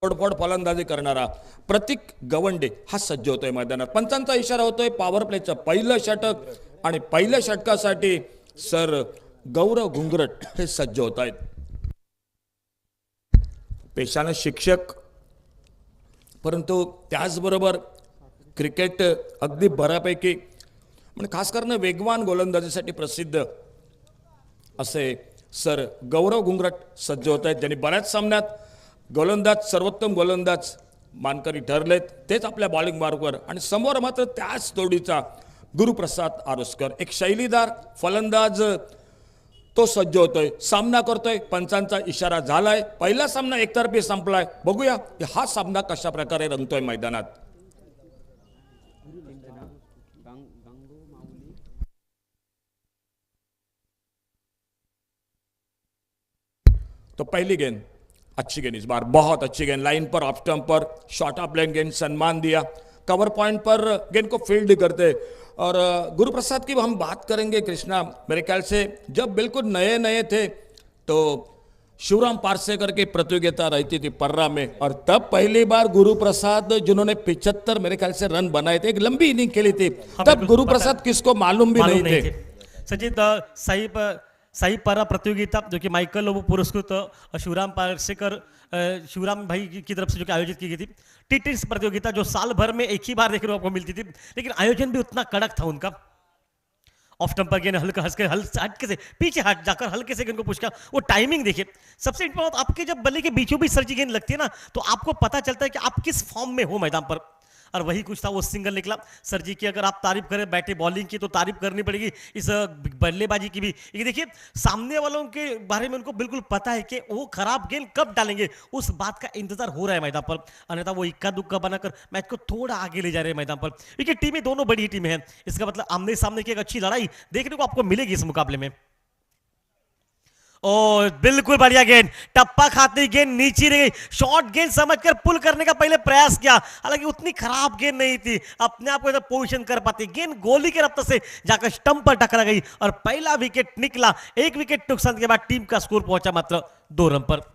तोडफोड फलंदाजी करणारा प्रतीक गवंडे हा सज्ज होतोय मैदानात. पंचांचा इशारा होतोय पॉवर प्लेचं पहिलं षटक आणि पहिल्या षटकासाठी सर गौरव घुंगरट हे सज्ज होत आहेत. पेशानं शिक्षक परंतु त्याचबरोबर क्रिकेट अगदी बऱ्यापैकी म्हणजे खास करून वेगवान गोलंदाजीसाठी प्रसिद्ध असे सर गौरव घुंगरट सज्ज होत आहेत, ज्यांनी बऱ्याच सामन्यात गोलंदाज सर्वोत्तम गोलंदाज मानकरी ठरलेत. तेच आपल्या बॉलिंग मार्कवर आणि समोर मात्र त्याच तोडीचा गुरुप्रसाद आरोस्कर एक शैलीदार फलंदाज तो सज्ज होतोय, सामना करतोय. पंचांचा इशारा झालाय, पहिला सामना एकतर्फी संपलाय. बघूया हा सामना कशा प्रकारे रंगतोय मैदानात. तो पहली गेंद अच्छी गेंद, इस बार बहुत अच्छी गेंद, लाइन पर ऑफ स्टंप पर शॉर्ट ऑफ लेन गेंद, सम्मान दिया, कवर पॉइंट पर गेंद को फील्ड करते. और गुरुप्रसाद की हम बात करेंगे कृष्णा, मेरे ख्याल से जब बिल्कुल नए नए थे तो शिवराम पारसेकर की प्रतियोगिता रहती थी पर्रा में, और तब पहली बार गुरुप्रसाद जिन्होंने 75 मेरे ख्याल से रन बनाए थे, एक लंबी इनिंग खेली थी, तब गुरुप्रसाद किसको मालूम भी नहीं थे. सचित साई पारा प्रतियोगिता जो कि माइकल लोबो पुरस्कृत शिवराम पारसेकर शिवराम भाई की तरफ से जो कि आयोजित की गई थी टी20 प्रतियोगिता, जो साल भर में एक ही बार देखने को आपको मिलती थी, लेकिन आयोजन भी उतना कड़क था उनका. ऑफ स्टंप पर गेंद हल्का हल्के से पीछे हट जाकर हल्के से गेंद को पुश किया. वो टाइमिंग देखिए, सबसे इंपॉर्टेंट आपके जब बल्ले के बीचों बीच सरजी गेंद लगती है ना, तो आपको पता चलता है कि आप किस फॉर्म में हो मैदान पर. और वही कुछ था, वो सिंगल निकला. सरजी की अगर आप तारीफ करें बैटे बॉलिंग की तो तारीफ करनी पड़ेगी इस बल्लेबाजी की भी. ये देखिए सामने वालों के बारे में उनको बिल्कुल पता है कि वो खराब गेंद कब डालेंगे, उस बात का इंतजार हो रहा है मैदान पर. अन्यथा वो इक्का दुक्का बनाकर मैच को थोड़ा आगे ले जा रहे हैं मैदान पर, क्योंकि टीमें दोनों बड़ी टीमें हैं. इसका मतलब आमने सामने की एक अच्छी लड़ाई देखने को आपको मिलेगी इस मुकाबले में. ओ बिल्कुल बढ़िया गेंद, टप्पा खाती गेंद नीचे रह गई. शॉर्ट गेंद समझकर पुल करने का पहले प्रयास किया, हालांकि उतनी खराब गेंद नहीं थी, अपने आप को पोजीशन कर पाती. गेंद गोली के रफ्तार से जाकर स्टंप पर टकरा गई और पहला विकेट निकला. एक विकेट नुकसान के बाद टीम का स्कोर पहुंचा मात्र 2 रन पर.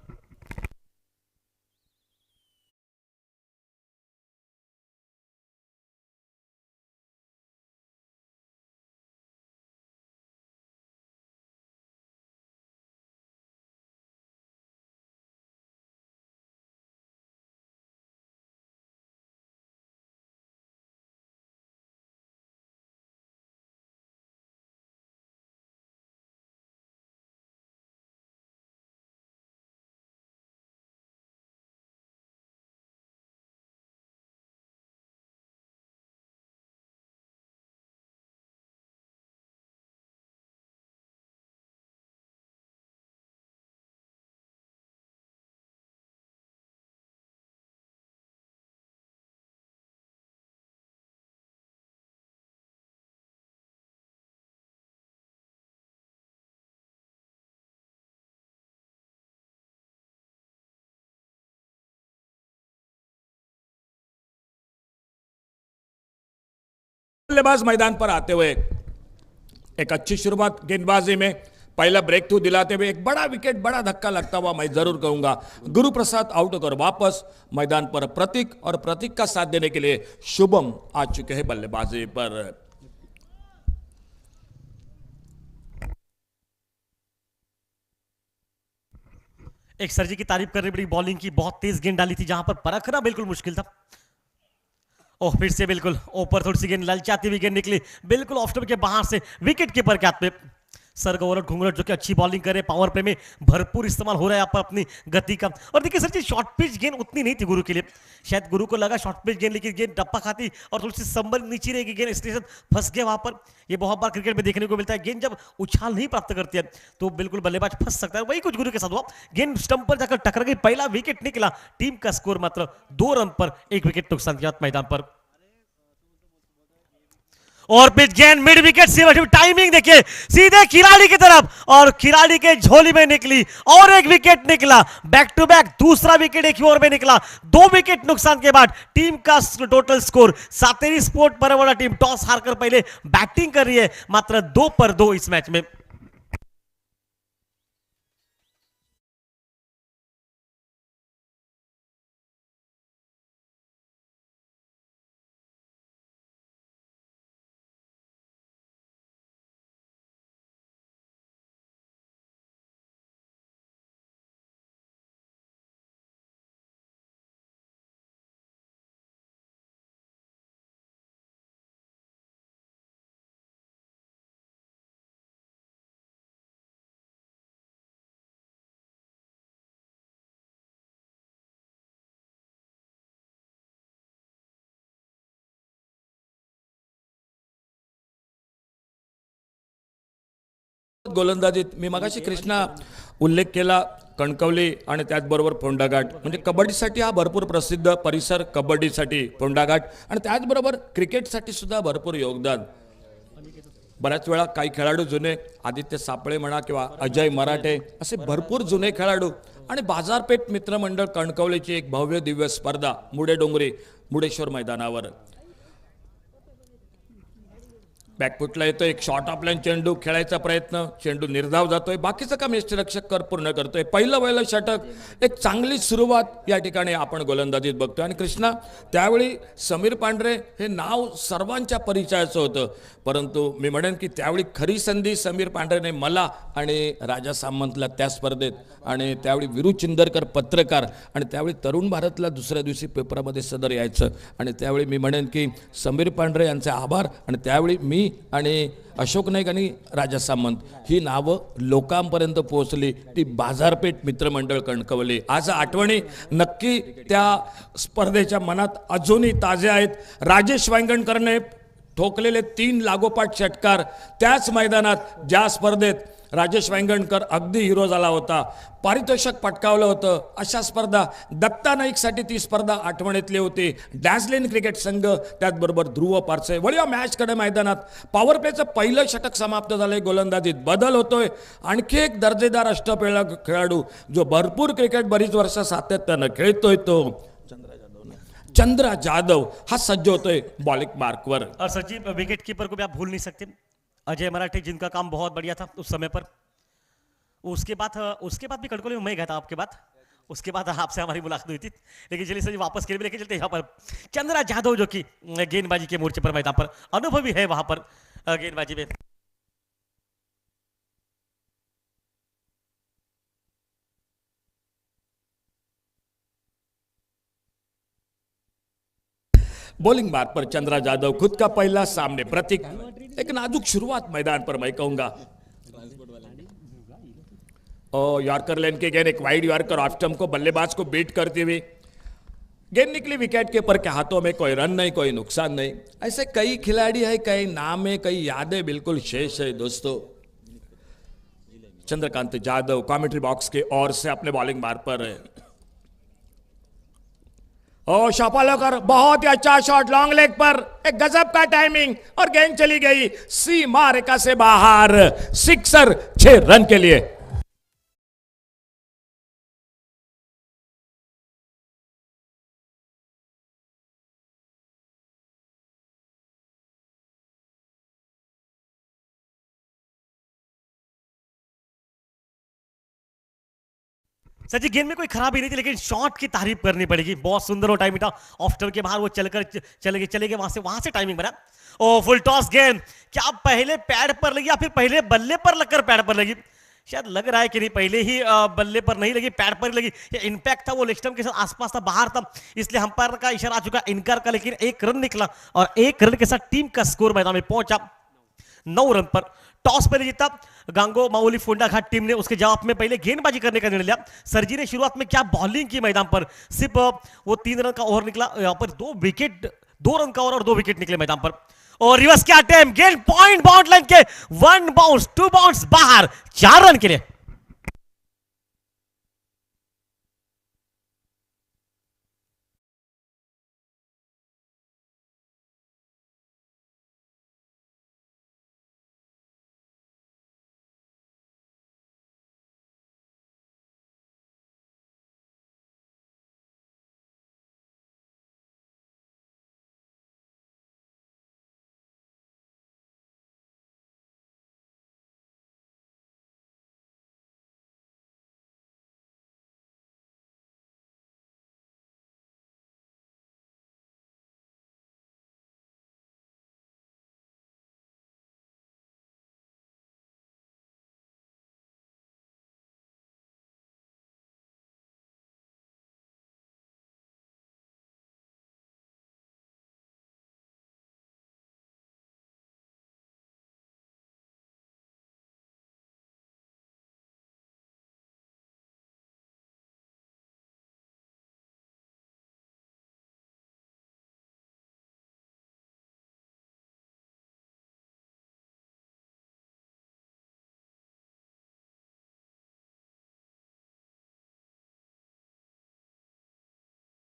बल्लेबाज मैदान पर आते हुए एक अच्छी शुरुआत गेंदबाजी में, पहला ब्रेक थ्रू दिलाते हुए एक बड़ा विकेट, बड़ा धक्का लगता हुआ मैं जरूर कहूंगा. गुरुप्रसाद आउट होकर वापस मैदान पर प्रतीक, और प्रतीक का साथ देने के लिए शुभम आ चुके हैं बल्लेबाजी पर. एक सरजी की तारीफ करनी पड़ी बॉलिंग की, बहुत तेज गेंद डाली थी जहां पर परखना बिल्कुल मुश्किल था. ओह फिर से बिल्कुल ऊपर थोड़ी सी गेंद ललचाती हुई गेंद निकली बिल्कुल ऑफ स्टंप के बाहर से विकेट कीपर के हाथ में. सर गौरव घुंगरट जो कि अच्छी बॉलिंग करे, पावर प्ले में भरपूर इस्तेमाल हो रहा है यहाँ पर अपनी गति का. और देखिए सर जी शॉर्ट पिच गेंद उतनी नहीं थी गुरु के लिए, शायद गुरु को लगा शॉर्ट पिच गेंद, लेकिन गेंद टप्पा खाती और थोड़ी सी संबल नीचे रहेगी, गेंद स्टेशन फंस गया वहां पर. ये बहुत बार क्रिकेट में देखने को मिलता है, गेंद जब उछाल नहीं प्राप्त करती है तो बिल्कुल बल्लेबाज फंस सकता है. वही कुछ गुरु के साथ हुआ, गेंद स्टंप पर जाकर टकरा गई, पहला विकेट निकला. टीम का स्कोर मात्र 2 रन पर, एक विकेट नुकसान के साथ मैदान पर. और पिच गेंद मिड विकेट से टाइमिंग देखिए सीधे खिलाड़ी की तरफ, और खिलाड़ी के झोली में निकली और एक विकेट निकला. बैक टू बैक दूसरा विकेट एक ही ओवर में निकला. 2 विकेट नुकसान के बाद टीम का total score, Sateri sport Barwada team toss हारकर पहले बैटिंग कर रही है, मात्र 2 पर 2 इस मैच में. गोलंदाजीत मी मगाशी कृष्णा उल्लेख केला कणकवली आणि त्याचबरोबर फोंडाघाट, म्हणजे कबड्डीसाठी हा भरपूर प्रसिद्ध परिसर, कबड्डीसाठी फोंडाघाट आणि त्याचबरोबर क्रिकेटसाठी सुद्धा भरपूर योगदान. बऱ्याच वेळा काही खेळाडू जुने, आदित्य सापळे म्हणा किंवा अजय मराठे, असे भरपूर जुने खेळाडू आणि बाजारपेठ मित्रमंडळ कणकवलीची एक भव्य दिव्य स्पर्धा मुडेडोंगरी मुडेश्वर मैदानावर. बॅकफुटला येतो, एक शॉट आपल्या चेंडू खेळायचा प्रयत्न, चेंडू निर्धाव जातोय, बाकीचं काम यष्टीरक्षक पूर्ण करतोय. पहिलं षटक, एक चांगली सुरुवात या ठिकाणी आपण गोलंदाजीत बघतोय. आणि कृष्णा, त्यावेळी समीर पांढरे हे नाव सर्वांच्या परिचयाचं होतं, परंतु मी म्हणेन की त्यावेळी खरी संधी समीर पांढरेने मला आणि राजा सामंतला त्या स्पर्धेत, आणि त्यावेळी विरू चिंदरकर पत्रकार, आणि त्यावेळी तरुण भारतला दुसऱ्या दिवशी पेपरामध्ये सदर यायचं, आणि त्यावेळी मी म्हणेन की समीर पांढरे यांचे आभार. आणि त्यावेळी मी आणि अशोक नाईक आणि राजा सामंत ही नावं लोकांपर्यंत पोहोचली, ती बाजारपेठ मित्रमंडळ कणकवली. आज आठवणी नक्की त्या स्पर्धेच्या मनात अजूनही ताज्या आहेत. राजेश वांगणकरने ठोकलेले 3 लागोपाठ षटकार त्याच मैदानात, ज्या स्पर्धेत राजेश वांगणकर अगदी हिरो झाला होता, पारितोषिक पटकावलं होतं, अशा स्पर्धा दत्ता नाईकसाठी ती स्पर्धा आठवणीतली होती. डॅझलिन क्रिकेट संघ, त्याचबरोबर ध्रुव पारसे. वळूया मॅचकडे. मैदानात पॉवर प्लेचं पहिलं षटक समाप्त झालंय. गोलंदाजीत बदल होतोय. आणखी एक दर्जेदार अष्टपैलू खेळाडू जो भरपूर क्रिकेट बरीच वर्ष सातत्यानं खेळतोय, तो चंद्रा जाधव हा सज्ज होतोय बॉलिंग मार्कवर. और सचिव, विकेट कीपर को भी आप भूल नहीं सकते, अजय मराठे, जिनका काम बहुत बढ़िया था उस समय पर. उसके बाद भी कणकवली में मैं गया था आपके बाद, उसके बाद आपसे हमारी मुलाकात हुई थी. लेकिन चलिए सर, वापस खेल में लेके चलते हैं. यहाँ पर चंद्रा जाधव जो कि गेंदबाजी के मोर्चे पर मैदान पर अनुभवी है, वहां पर गेंदबाजी में. बॉलिंग मार्क पर चंद्रा जाधव, खुद का पहला सामने. प्रतीक, एक नाजुक शुरुआत मैदान पर मैं कहूंगा. यॉर्कर लेन के गेंद, एक वाइड यॉर्कर ऑफ स्टंप को बल्लेबाज को बीट करती हुई गेंद निकली विकेट कीपर के हाथों में. कोई रन नहीं, कोई नुकसान नहीं. ऐसे कई खिलाड़ी है, कई नाम है, कई यादें बिल्कुल शेष है दोस्तों. चंद्रकांत जाधव कमेंट्री बॉक्स के ओर से अपने बॉलिंग मार्क पर है. शापालोकर, बहुत ही अच्छा शॉट लॉन्ग लेग पर, एक गजब का टाइमिंग, और गेंद चली गई सीमा रेखा से बाहर. सिक्सर, 6 रन के लिए. सर जी, गेंद में कोई खराबी नहीं थी, लेकिन शॉट की तारीफ करनी पड़ेगी. बहुत सुंदर वो टाइमिंग था. ऑफ स्टंप के बाहर वो चले गए वहां से टाइमिंग बना. ओ फुल टॉस गेंद, क्या पहले पैड पर लगी या फिर पहले बल्ले पर लगकर पैड पर लगी? शायद लग रहा है कि नहीं, पहले ही बल्ले पर नहीं लगी, पैड पर लगी. ये इंपैक्ट था वो लेग स्टंप के साथ आसपास था, बाहर था, इसलिए अंपायर का इशारा आ चुका इनकार का. लेकिन 1 रन निकला और 1 रन के साथ टीम का स्कोर मैदान में पहुंचा 9 रन पर. टॉस पहले जीता गांगो माओली फोंडाघाट टीम ने, उसके जवाब में पहले गेंदबाजी करने का निर्णय लिया. सरजी ने शुरुआत में क्या बॉलिंग की मैदान पर, सिर्फ वो 3 रन का ओवर निकला. यहाँ पर 2 रन का ओवर और 2 विकेट निकले मैदान पर. और रिवर्स क्या अटेम्प्ट, गेंद पॉइंट बाउंड लाइन के 1 बाउंस 2 बाउंस बाहर, 4 रन के लिए.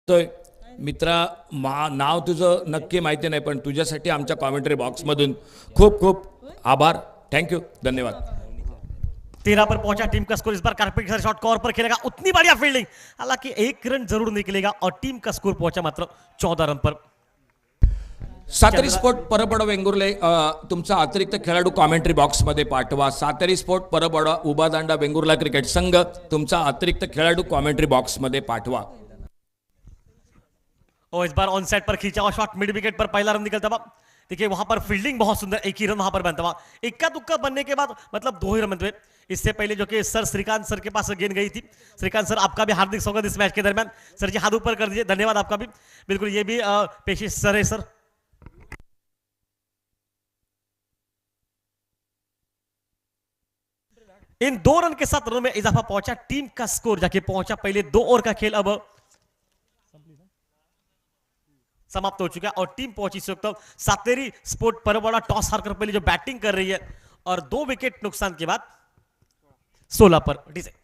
तर मित्रा नाव तुझं नक्की माहिती नाही, पण तुझ्यासाठी आमच्या कॉमेंट्री बॉक्समधून खूप खूप आभार. थँक्यू, धन्यवाद. 13 पर पहुंचा टीम का स्कोर. इस बार कारपेट के शॉट कवर पर खेलेगा, उतनी बढ़िया फील्डिंग, हालांकि 1 रन जरूर निकलेगा और टीम का स्कोर पहुंचा मात्र 14 रन पर. सातेरी स्पोर्ट परबड वेंगुर्ले तुमचा अतिरिक्त खेळाडू कॉमेंट्री बॉक्समध्ये पाठवा. सातेरी स्पोर्ट परबड उबादांडा वेंगुर्ला क्रिकेट संघ तुमचा अतिरिक्त खेळाडू कॉमेंट्री बॉक्समध्ये पाठवा. और इस बार ऑन साइड पर खींचा हुआ शॉट मिड विकेट पर पहला रन निकलता हुआ. देखिए वहां पर फील्डिंग बहुत सुंदर, एक ही रन वहां पर बनता हुआ. इक्का दुक्का बनने के बाद मतलब 2 ही रन बनते हुए. इससे पहले जो कि सर श्रीकांत सर के पास गेंद गई थी. श्रीकांत सर आपका भी हार्दिक स्वागत इस मैच के दरमियान. सर जी हाथ ऊपर कर दीजिए, धन्यवाद आपका भी. बिल्कुल ये भी पेशिश सर है सर. इन 2 रन के साथ रनों में इजाफा पहुंचा. टीम का स्कोर जाके पहुंचा पहले 2 ओवर का खेल अब समाप्त हो चुका है और टीम पहुंची इस वक्त सातेरी स्पोर्ट परबड़ा टॉस हारकर पहले जो बैटिंग कर रही है और 2 विकेट नुकसान के बाद 16 पर डिसाइड.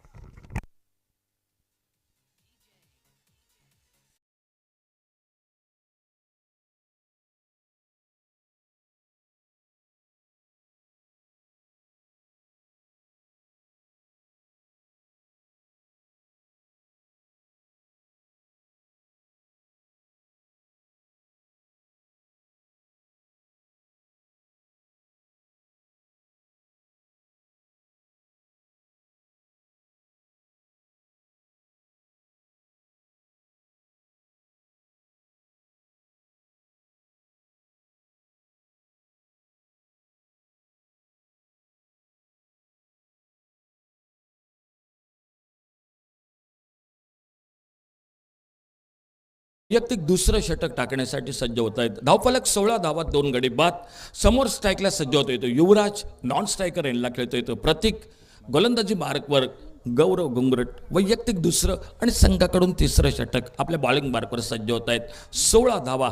वैयक्तिक दुसरं षटक टाकण्यासाठी सज्ज होत आहेत. धावफलक 16 धावात 2 गडी बाद. समोर स्ट्राईकला सज्ज होतो येतो युवराज, नॉन स्ट्रायकर एंडला खेळतो येतो प्रतीक. गोलंदाजी मार्कवर गौरव गुंगरट. वैयक्तिक दुसरं आणि संघाकडून तिसरं षटक आपल्या बॉलिंग मार्कवर सज्ज होत आहेत. 16 धावा.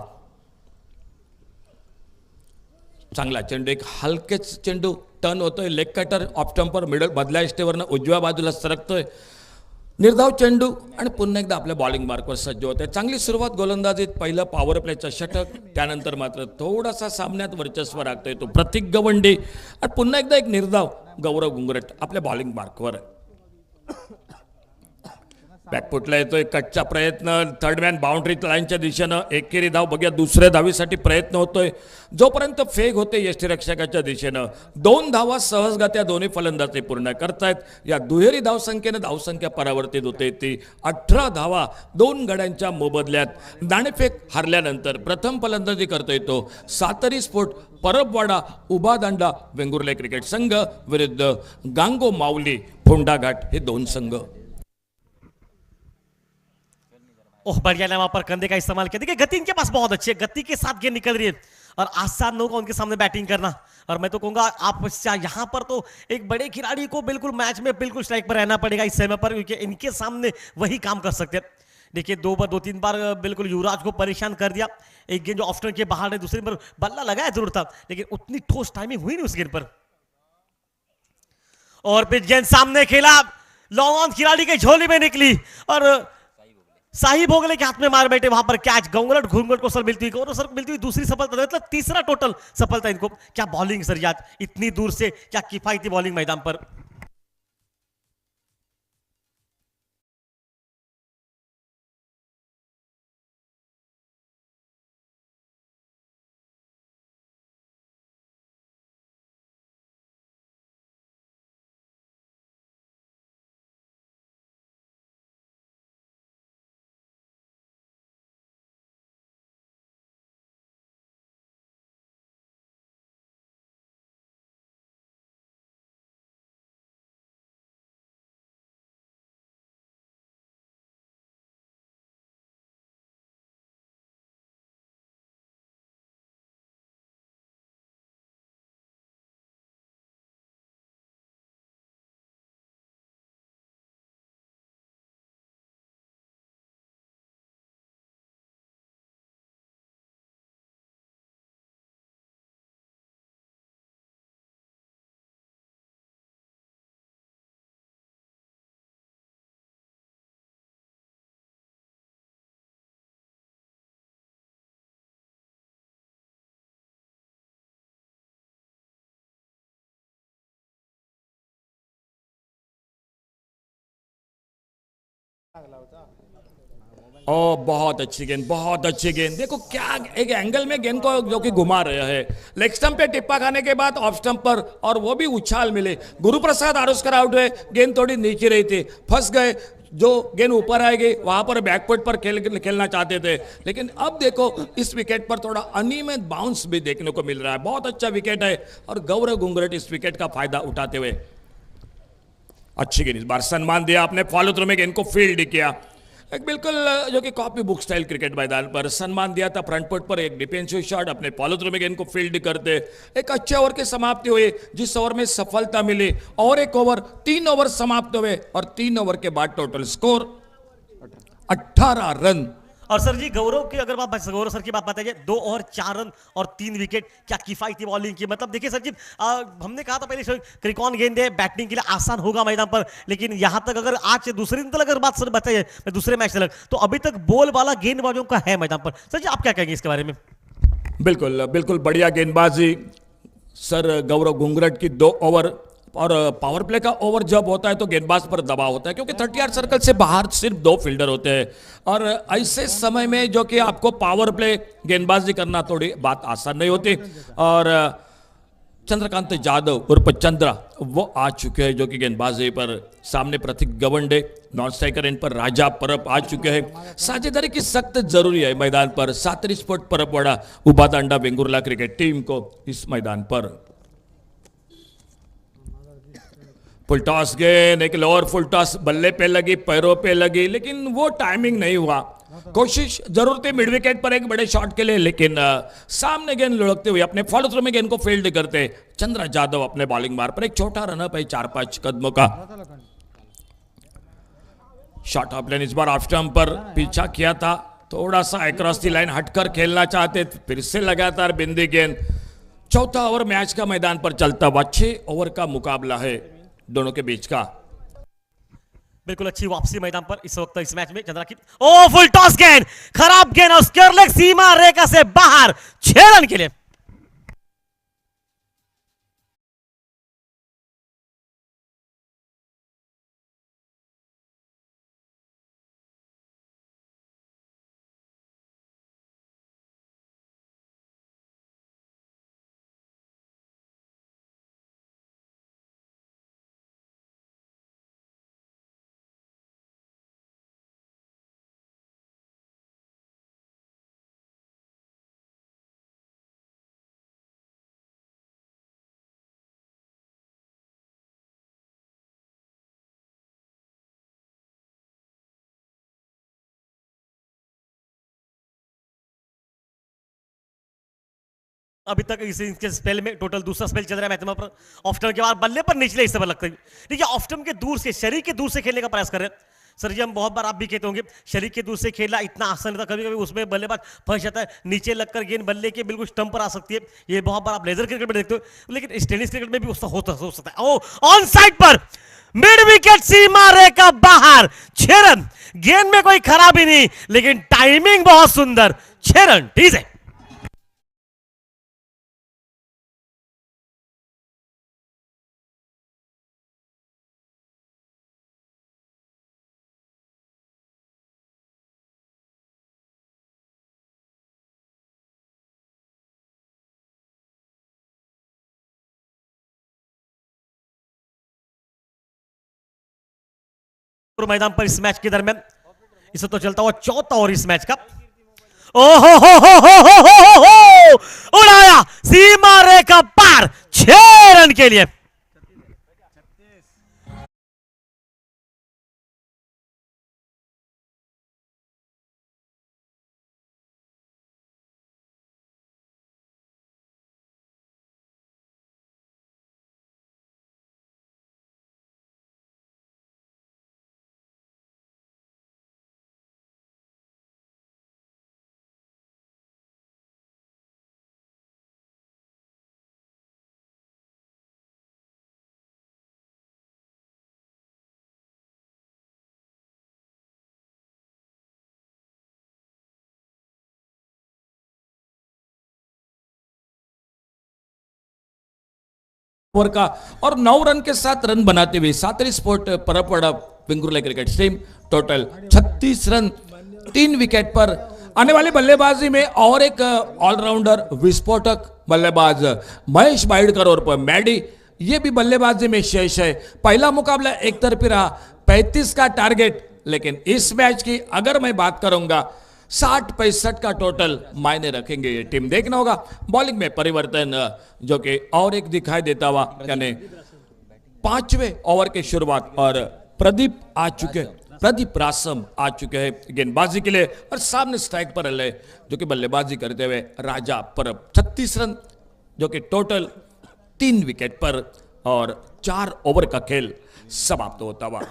चांगला चेंडू, एक हलकेच चेंडू टर्न होतोय. Leg cutter of stumper middle मधल्या इष्टेवरनं उजव्या बाजूला सरकतोय. निर्धाव चेंडू आणि पुन्हा एकदा आपल्या बॉलिंग मार्कवर सज्ज होते. चांगली सुरुवात गोलंदाजीत. पहिलं पॉवर प्लेचं षटक, त्यानंतर मात्र थोडासा सामन्यात वर्चस्व राखतोय तो प्रतीक गवंडी आणि पुन्हा एकदा एक निर्धाव गौरव गुंगरट आपल्या बॉलिंग मार्कवर. बॅकफुटला येतोय, कटचा प्रयत्न, थर्डमॅन बाउंड्री लाईनच्या दिशेनं एकेरी धाव. बघूया दुसऱ्या धावीसाठी प्रयत्न होतोय जोपर्यंत फेक होते यष्टीरक्षकाच्या दिशेनं. 2 धावा सहजगत्या दोन्ही फलंदाजे पूर्ण करतायत. या दुहेरी धावसंख्येनं धावसंख्या परावर्तित होते ती 18 धावा 2 गड्यांच्या मोबदल्यात. नाणेफेक हारल्यानंतर प्रथम फलंदाजी करतोय तो सातरी स्पोर्ट परबवाडा उभादांडा वेंगुर्ले क्रिकेट संघ विरुद्ध गांगो माऊली फोंडाघाट हे 2 संघ. ओह बढ़िया ने वहां पर कंधे का इस्तेमाल किया. देखिए गति इनके पास बहुत अच्छी है, गति के साथ गेंद निकल रही है और आसान होगा उनके सामने बैटिंग करना. और मैं तो कहूंगा आप यहाँ पर तो एक बड़े खिलाड़ी को बिल्कुल मैच में बिल्कुल स्ट्राइक पर रहना पड़ेगा इस समय पर, क्योंकि इनके सामने वही काम कर सकते हैं. देखिए 2-3 बार बिल्कुल युवराज को परेशान कर दिया. एक गेंद जो ऑफ के बाहर है, दूसरी पर बल्ला लगाया जरूर था, लेकिन उतनी ठोस टाइमिंग हुई नहीं उस गेंद पर. और फिर गेंद सामने खेला, लॉन्ग ऑन खिलाड़ी के झोली में निकली और साही भोगले के हाथ में मार बैठे. वहां पर कैच, गंगलट घूंगट को सर मिलती हुई और सर मिलती हुई दूसरी सफलता, मतलब तीसरा टोटल सफलता इनको. क्या बॉलिंग सर याद, इतनी दूर से क्या किफायती बॉलिंग मैदान पर. ओ बहुत अच्छी गेंद, बहुत अच्छी गेंद। देखो क्या एक एंगल में गेंद को जो कि घुमा रहे हैं, लेग स्टंप पे टिप्पा खाने के बाद ऑफ स्टंप पर, और वो भी उछाल मिले। गुरुप्रसाद आरोस्कर आउट हुए, गेंद थोड़ी नीचे रही थी, फंस गए। जो गेंद ऊपर आएगी वहां पर बैकफुट पर खेलना चाहते थे, लेकिन अब देखो इस विकेट पर थोड़ा अनियमित बाउंस भी देखने को मिल रहा है। बहुत अच्छा विकेट है और गौरव गुंगरट इस विकेट का फायदा उठाते हुए अच्छी गेंद, इस बार सम्मान दिया आपने, फॉलो थ्रू में गेंद को फील्ड किया। एक बिल्कुल जो कि कॉपी बुक स्टाइल क्रिकेट मैदान पर सम्मान दिया था, फ्रंट फुट पर एक डिफेंसिव शॉट, अपने फॉलो थ्रू में गेंद को फील्ड करते। एक अच्छे ओवर की समाप्ति हुई, जिस ओवर में सफलता मिली। और एक ओवर, 3 ओवर समाप्त हुए और 3 ओवर के बाद टोटल स्कोर 18 रन। और सर जी गौरव की अगर बात, गौरव सर की बात बताइए, 2 ओवर 4 रन और 3 विकेट, क्या किफायती बॉलिंग की। मतलब देखिए सर जी, हमने कहा था पहले क्रिकॉन गेंदे बैटिंग के लिए आसान होगा मैदान पर, लेकिन यहां तक अगर आज से दूसरे दिन तक अगर बात सर बताइए, दूसरे मैच तक, तो अभी तक बोल वाला गेंदबाजों का है मैदान पर। सर जी आप क्या कहेंगे इसके बारे में? बिल्कुल बिल्कुल बढ़िया गेंदबाजी सर गौरव गुंगरट की। 2 ओवर और पावर प्ले का ओवर जब होता है तो गेंदबाज पर दबाव होता है, क्योंकि 30 यार्ड सर्कल से बाहर सिर्फ 2 फील्डर होते हैं, और ऐसे समय में जो कि आपको पावर प्ले गेंदबाजी करना थोड़ी बात आसान नहीं होती। और चंद्रकांत जाधव उर्फ चंद्रा वो आ चुके हैं, जो कि गेंदबाजी पर सामने प्रतीक गवंडे, नॉन स्ट्राइकर इन पर राजा परब आ चुके हैं। साझेदारी की सख्त जरूरी है मैदान पर। 7 स्पोर्ट परबवाड़ा उभा दांडा वेंगुर्ला क्रिकेट टीम को इस मैदान पर। फुल टॉस गेंद, एक लोअर फुल टॉस बल्ले पे लगी, पैरों पे लगी, लेकिन वो टाइमिंग नहीं हुआ। कोशिश जरूर थी मिड विकेट पर एक बड़े शॉट के लिए, लेकिन सामने गेंद लुढ़कते हुए अपने फॉलो थ्रू में गेंद को फील्ड करते चंद्रा जाधव अपने बॉलिंग मार पर एक छोटा रनअप है 4-5 कदमों का। शॉट ऑफ लाइन इस बार ऑफ स्टंप पर पीछा किया था, थोड़ा सा अक्रॉस दी लाइन हटकर खेलना चाहते, फिर से लगातार बिंदी गेंद। चौथा ओवर मैच का मैदान पर चलता हुआ 6 ओवर का मुकाबला है दोनों के बीच का। बिल्कुल अच्छी वापसी मैदान पर इस वक्त इस मैच में चंद्रा की। ओ फुल टॉस गेंद, खराब गेंद और स्क्वायर लेग सीमा रेखा से बाहर, 6 रन के लिए। अभी तक इनके स्पेल में टोटल दूसरा स्पेल चल रहा है मैच पर। ऑफ टर्न के बाद बल्ले पर निचले हिस्से पर लगता है, देखिए ऑफ टर्न के दूर से, शरीर के दूर से खेलने का प्रयास कर रहे हैं। सर जी हम बहुत बार आप भी कहते होंगे शरीर के दूर से खेलना इतना आसान नहीं था, कभी कभी उसमें बल्लेबाज फंस जाता है, नीचे लगकर गेंद बल्ले के बिल्कुल स्टंप पर आ सकती है। ये बहुत बार आप लेजर क्रिकेट में देखते हो, लेकिन टेनिस क्रिकेट में भी उसका हो सकता है। ओ ऑन साइड पर मिड विकेट सीमा रेखा बाहर, 6 रन। गेंद में कोई खराबी नहीं, लेकिन टाइमिंग बहुत सुंदर, 6 रन ठीक है। मैदान पर इस मैच के दरमियान इस तो चलता हुआ चौथा और इस मैच का। ओहो हो उड़ाया सीमा रेखा पार, 6 रन के लिए। ओवर का और 9 रन के साथ रन बनाते हुए 7 sport Parabwada Vengurle cricket team. Total 36 run 3 wicket पर। आने वाली बल्लेबाजी में और एक ऑलराउंडर विस्फोटक बल्लेबाज महेश बाइडकर और मैडी, ये भी बल्लेबाजी में शेष है। पहला मुकाबला एक तरफी रहा, 35 का टारगेट, लेकिन इस मैच की अगर मैं बात करूंगा 60-65 का टोटल मायने रखेंगे ये टीम। देखना होगा बॉलिंग में परिवर्तन जो कि और एक दिखाई देता हुआ, यानी 5वें ओवर की शुरुआत और प्रदीप आ चुके, प्रदीप रासम आ चुके हैं गेंदबाजी के लिए और सामने स्ट्राइक पर ले जो कि बल्लेबाजी करते हुए राजा परब। 36 रन जो कि टोटल 3 विकेट पर और 4 ओवर का खेल समाप्त होता हुआ।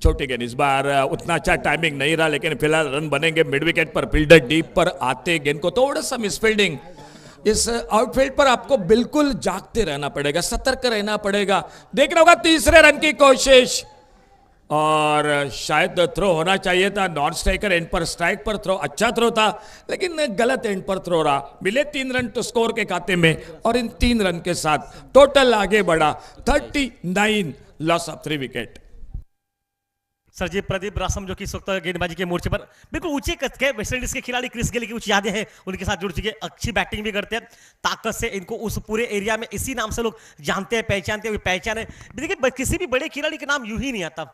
छोटी गेंद इस बार उतना अच्छा टाइमिंग नहीं रहा, लेकिन फिलहाल रन बनेंगे मिड विकेट पर। फील्डर डीप पर आते गेंद को थोड़ा सा मिसफील्डिंग। इस आउटफील्ड पर आपको बिल्कुल जागते रहना पड़ेगा, सतर्क रहना पड़ेगा। देखना होगा तीसरे रन की कोशिश और शायद थ्रो होना चाहिए था। नॉन स्ट्राइकर एंड पर, स्ट्राइक पर थ्रो, अच्छा थ्रो था लेकिन गलत एंड पर थ्रो रहा। मिले 3 रन तो स्कोर के खाते में और इन 3 रन के साथ टोटल आगे बढ़ा 39, लॉस ऑफ 3 विकेट। सर जी, प्रदीप रासम जो कि इस वक्त गेंदबाजी के मोर्चे पर बिल्कुल ऊंचे कद के वेस्टइंडीज के खिलाड़ी क्रिस गेल की कुछ यादें हैं उनके साथ जुड़ चुके हैं। अच्छी बैटिंग भी करते हैं, ताकत से इनको उस पूरे एरिया में इसी नाम से लोग जानते हैं, पहचानते हैं। पहचान है, देखिए किसी भी बड़े खिलाड़ी का नाम यूं ही नहीं आता,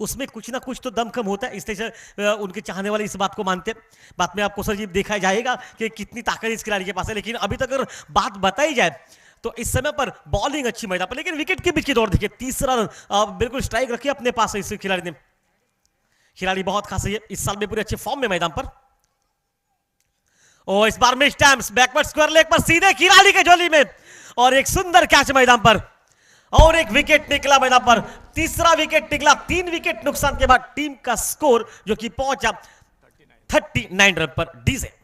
उसमें कुछ ना कुछ तो दमखम होता है, इसलिए उनके चाहने वाले इस बात को मानते हैं। बाद में आपको सर जी देखा जाएगा कि कितनी ताकत इस खिलाड़ी के पास है, लेकिन अभी तक अगर बात बताई जाए तो इस समय पर बॉलिंग अच्छी मैदान पर, लेकिन विकेट के बीच की दौड़ देखिए। तीसरा रन बिल्कुल स्ट्राइक रखिए अपने पास है इस खिलाड़ी ने। खिलाड़ी बहुत खास है, इस साल में पूरे अच्छे फॉर्म में मैदान पर। और इस बार mistimes backward square leg पर सीधे खिलाड़ी के झोली में और एक सुंदर कैच मैदान पर और एक विकेट निकला मैदान पर। तीसरा विकेट निकला। 3 विकेट नुकसान के बाद टीम का स्कोर जो कि पहुंचा 39 रन पर। डीजे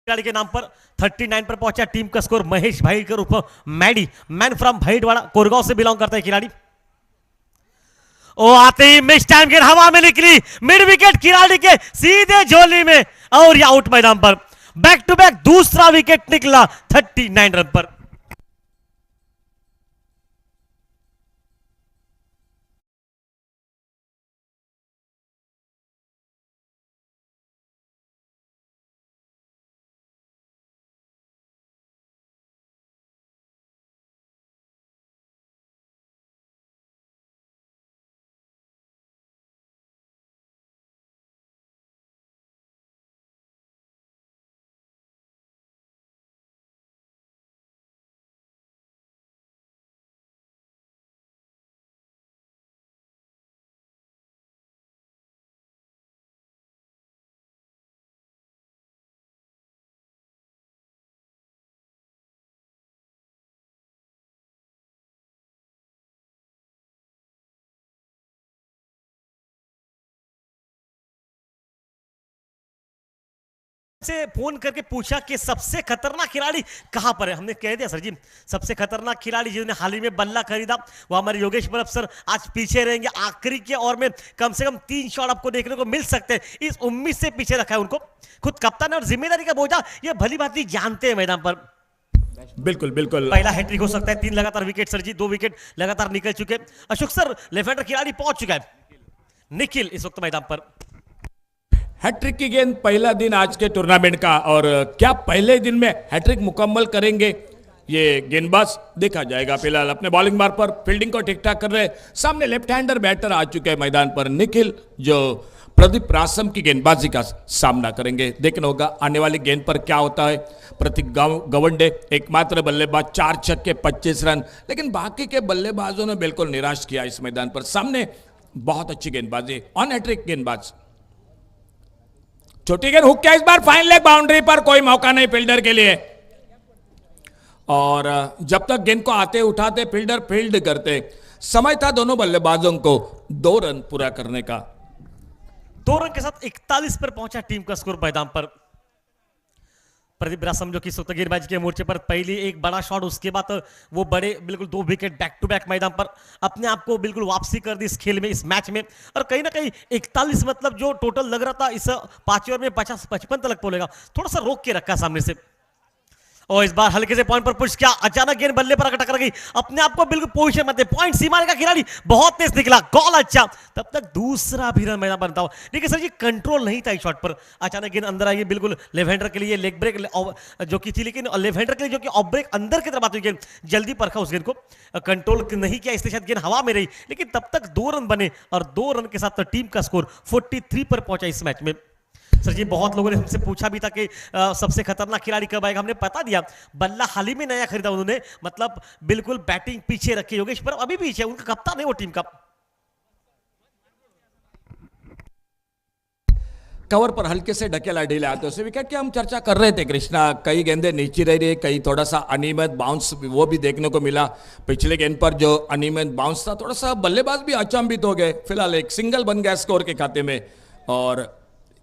खिलाड़ी के नाम पर 39 पर पहुंचा टीम का स्कोर। महेश भाई के रूप मैडी, मैन फ्रॉम भाईटवाड़ा, कोरगांव से बिलोंग करता है खिलाड़ी। ओ आते ही मिस टाइम गेंद हवा में निकली, मिड विकेट खिलाड़ी के सीधे झोली में और ये आउट मैदान पर। बैक टू बैक दूसरा विकेट निकला 39 रन पर। से फोन करके पूछा कि सबसे खतरनाक खिलाड़ी कहां पर है। हमने कह दिया सर जी, सबसे खतरनाक खिलाड़ी जिन्होंने हाल ही में बल्ला खरीदा वो हमारे योगेश बल्लभ सर आज पीछे रहेंगे। आखिरी के ओवर में कम से कम 3 शॉट आपको देखने को मिल सकते हैं, इस उम्मीद से पीछे रखा है उनको। खुद कप्तान और जिम्मेदारी का बोझा ये भली भांति जानते हैं मैदान पर। बिल्कुल बिल्कुल पहला हैट्रिक हो सकता है। 3 लगातार विकेट सर जी, 2 विकेट लगातार निकल चुके। अशोक सर लेफ्ट हैंडर खिलाड़ी पहुंच चुका है। निखिल इस वक्त मैदान पर। हैट्रिक की गेंद, पहला दिन आज के टूर्नामेंट का, और क्या पहले दिन में हैट्रिक मुकम्मल करेंगे ये गेंदबाज देखा जाएगा। फिलहाल अपने बॉलिंग मार्ग पर फील्डिंग को ठीक ठाक कर रहे। सामने लेफ्ट हैंडर बैटर आ चुके हैं मैदान पर, निखिल, जो प्रदीप रासम की गेंदबाजी का सामना करेंगे। देखना होगा आने वाली गेंद पर क्या होता है। प्रतीक गवंडे एकमात्र बल्लेबाज, 4 छक्के 25 रन, लेकिन बाकी के बल्लेबाजों ने बिल्कुल निराश किया इस मैदान पर। सामने बहुत अच्छी गेंदबाजी, ऑन हैट्रिक गेंदबाज। छोटी गेंद हुक किया इस बार, फाइन लेग बाउंड्री पर, कोई मौका नहीं फील्डर के लिए। और जब तक गेंद को आते उठाते फील्डर फील्ड करते, समय था दोनों बल्लेबाजों को 2 रन पूरा करने का। 2 रन के साथ 41 पर पहुंचा टीम का स्कोर मैदान पर। प्रदीप रासम जो कि सुपर गेंदबाजी के मोर्चे पर पहली एक बड़ा शॉट, उसके बाद वो बड़े बिल्कुल 2 विकेट बैक टू बैक मैदान पर अपने आप को बिल्कुल वापसी कर दी इस खेल में, इस मैच में। और कहीं ना कहीं 41 मतलब जो टोटल लग रहा था इस 5 ओवर में 50-55 तक बोलेगा, थोड़ा सा रोक के रखा सामने से। और इस बार हल्के से पॉइंट पर पुश किया, अचानक गेंद बल्ले पर टकरा गई, अपने आप को बिल्कुल पोजीशन में पॉइंट सीमा का खिलाड़ी बहुत तेज निकला, गॉल अच्छा। तब तक दूसरा भी रन मैदान बनता हुआ, लेकिन सर जी कंट्रोल नहीं था इस शॉट पर। अचानक गेंद अंदर आई, बिल्कुल लेफ्ट हैंडर के लिए लेग ब्रेक जो की थी, लेकिन लेफ्ट हैंडर के लिए जो कि ऑफ ब्रेक अंदर की तरफ आती हुई गेंद, जल्दी परखा उस गेंद को, कंट्रोल नहीं किया, इसलिए शायद गेंद हवा में रही। लेकिन तब तक 2 रन बने और 2 रन के साथ टीम का स्कोर 43 पर पहुंचा इस मैच में। सर जी बहुत लोगों ने हमसे पूछा भी था कि सबसे खतरनाक खिलाड़ी कब आएगा, हमने बता दिया। बल्ला हाल ही में नया खरीदा उन्होंने, मतलब बिल्कुल बैटिंग पीछे रखी, योगेश पर अभी पीछे, उनका कप्तान है वो टीम का। कवर पर हल्के से ढकेला ढीला आते उसे विकेट की हम चर्चा कर रहे थे कृष्णा। कई गेंदें नीचे रह रही है, कई थोड़ा सा अनियमित बाउंस वो भी देखने को मिला। पिछले गेंद पर जो अनियमित बाउंस था, थोड़ा सा बल्लेबाज भी अचंभित हो गए। फिलहाल एक सिंगल बन गया स्कोर के खाते में, और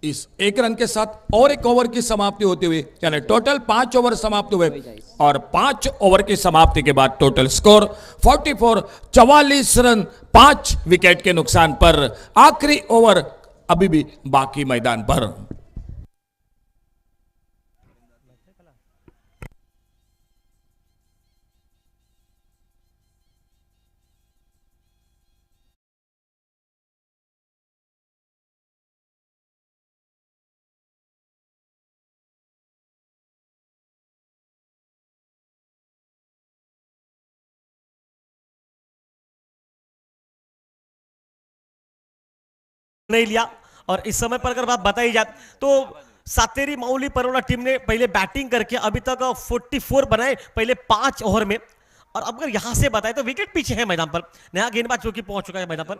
इस 1 रन के साथ और 1 ओवर की समाप्ति होती हुई, यानी टोटल 5 ओवर समाप्त हुए, और 5 ओवर की समाप्ति के बाद टोटल स्कोर 44 रन 5 विकेट के नुकसान पर। आखिरी ओवर अभी भी बाकी मैदान पर। नहीं लिया। और इस समय पर अगर बात बताई जाए तो सातेरी माउली परोला टीम ने पहले बैटिंग करके अभी तक 44 बनाए पहले 5 ओवर में। और अब अगर यहां से बताए तो विकेट पीछे है मैदान पर, नया गेंदबाज जो कि पहुंच चुका है मैदान पर।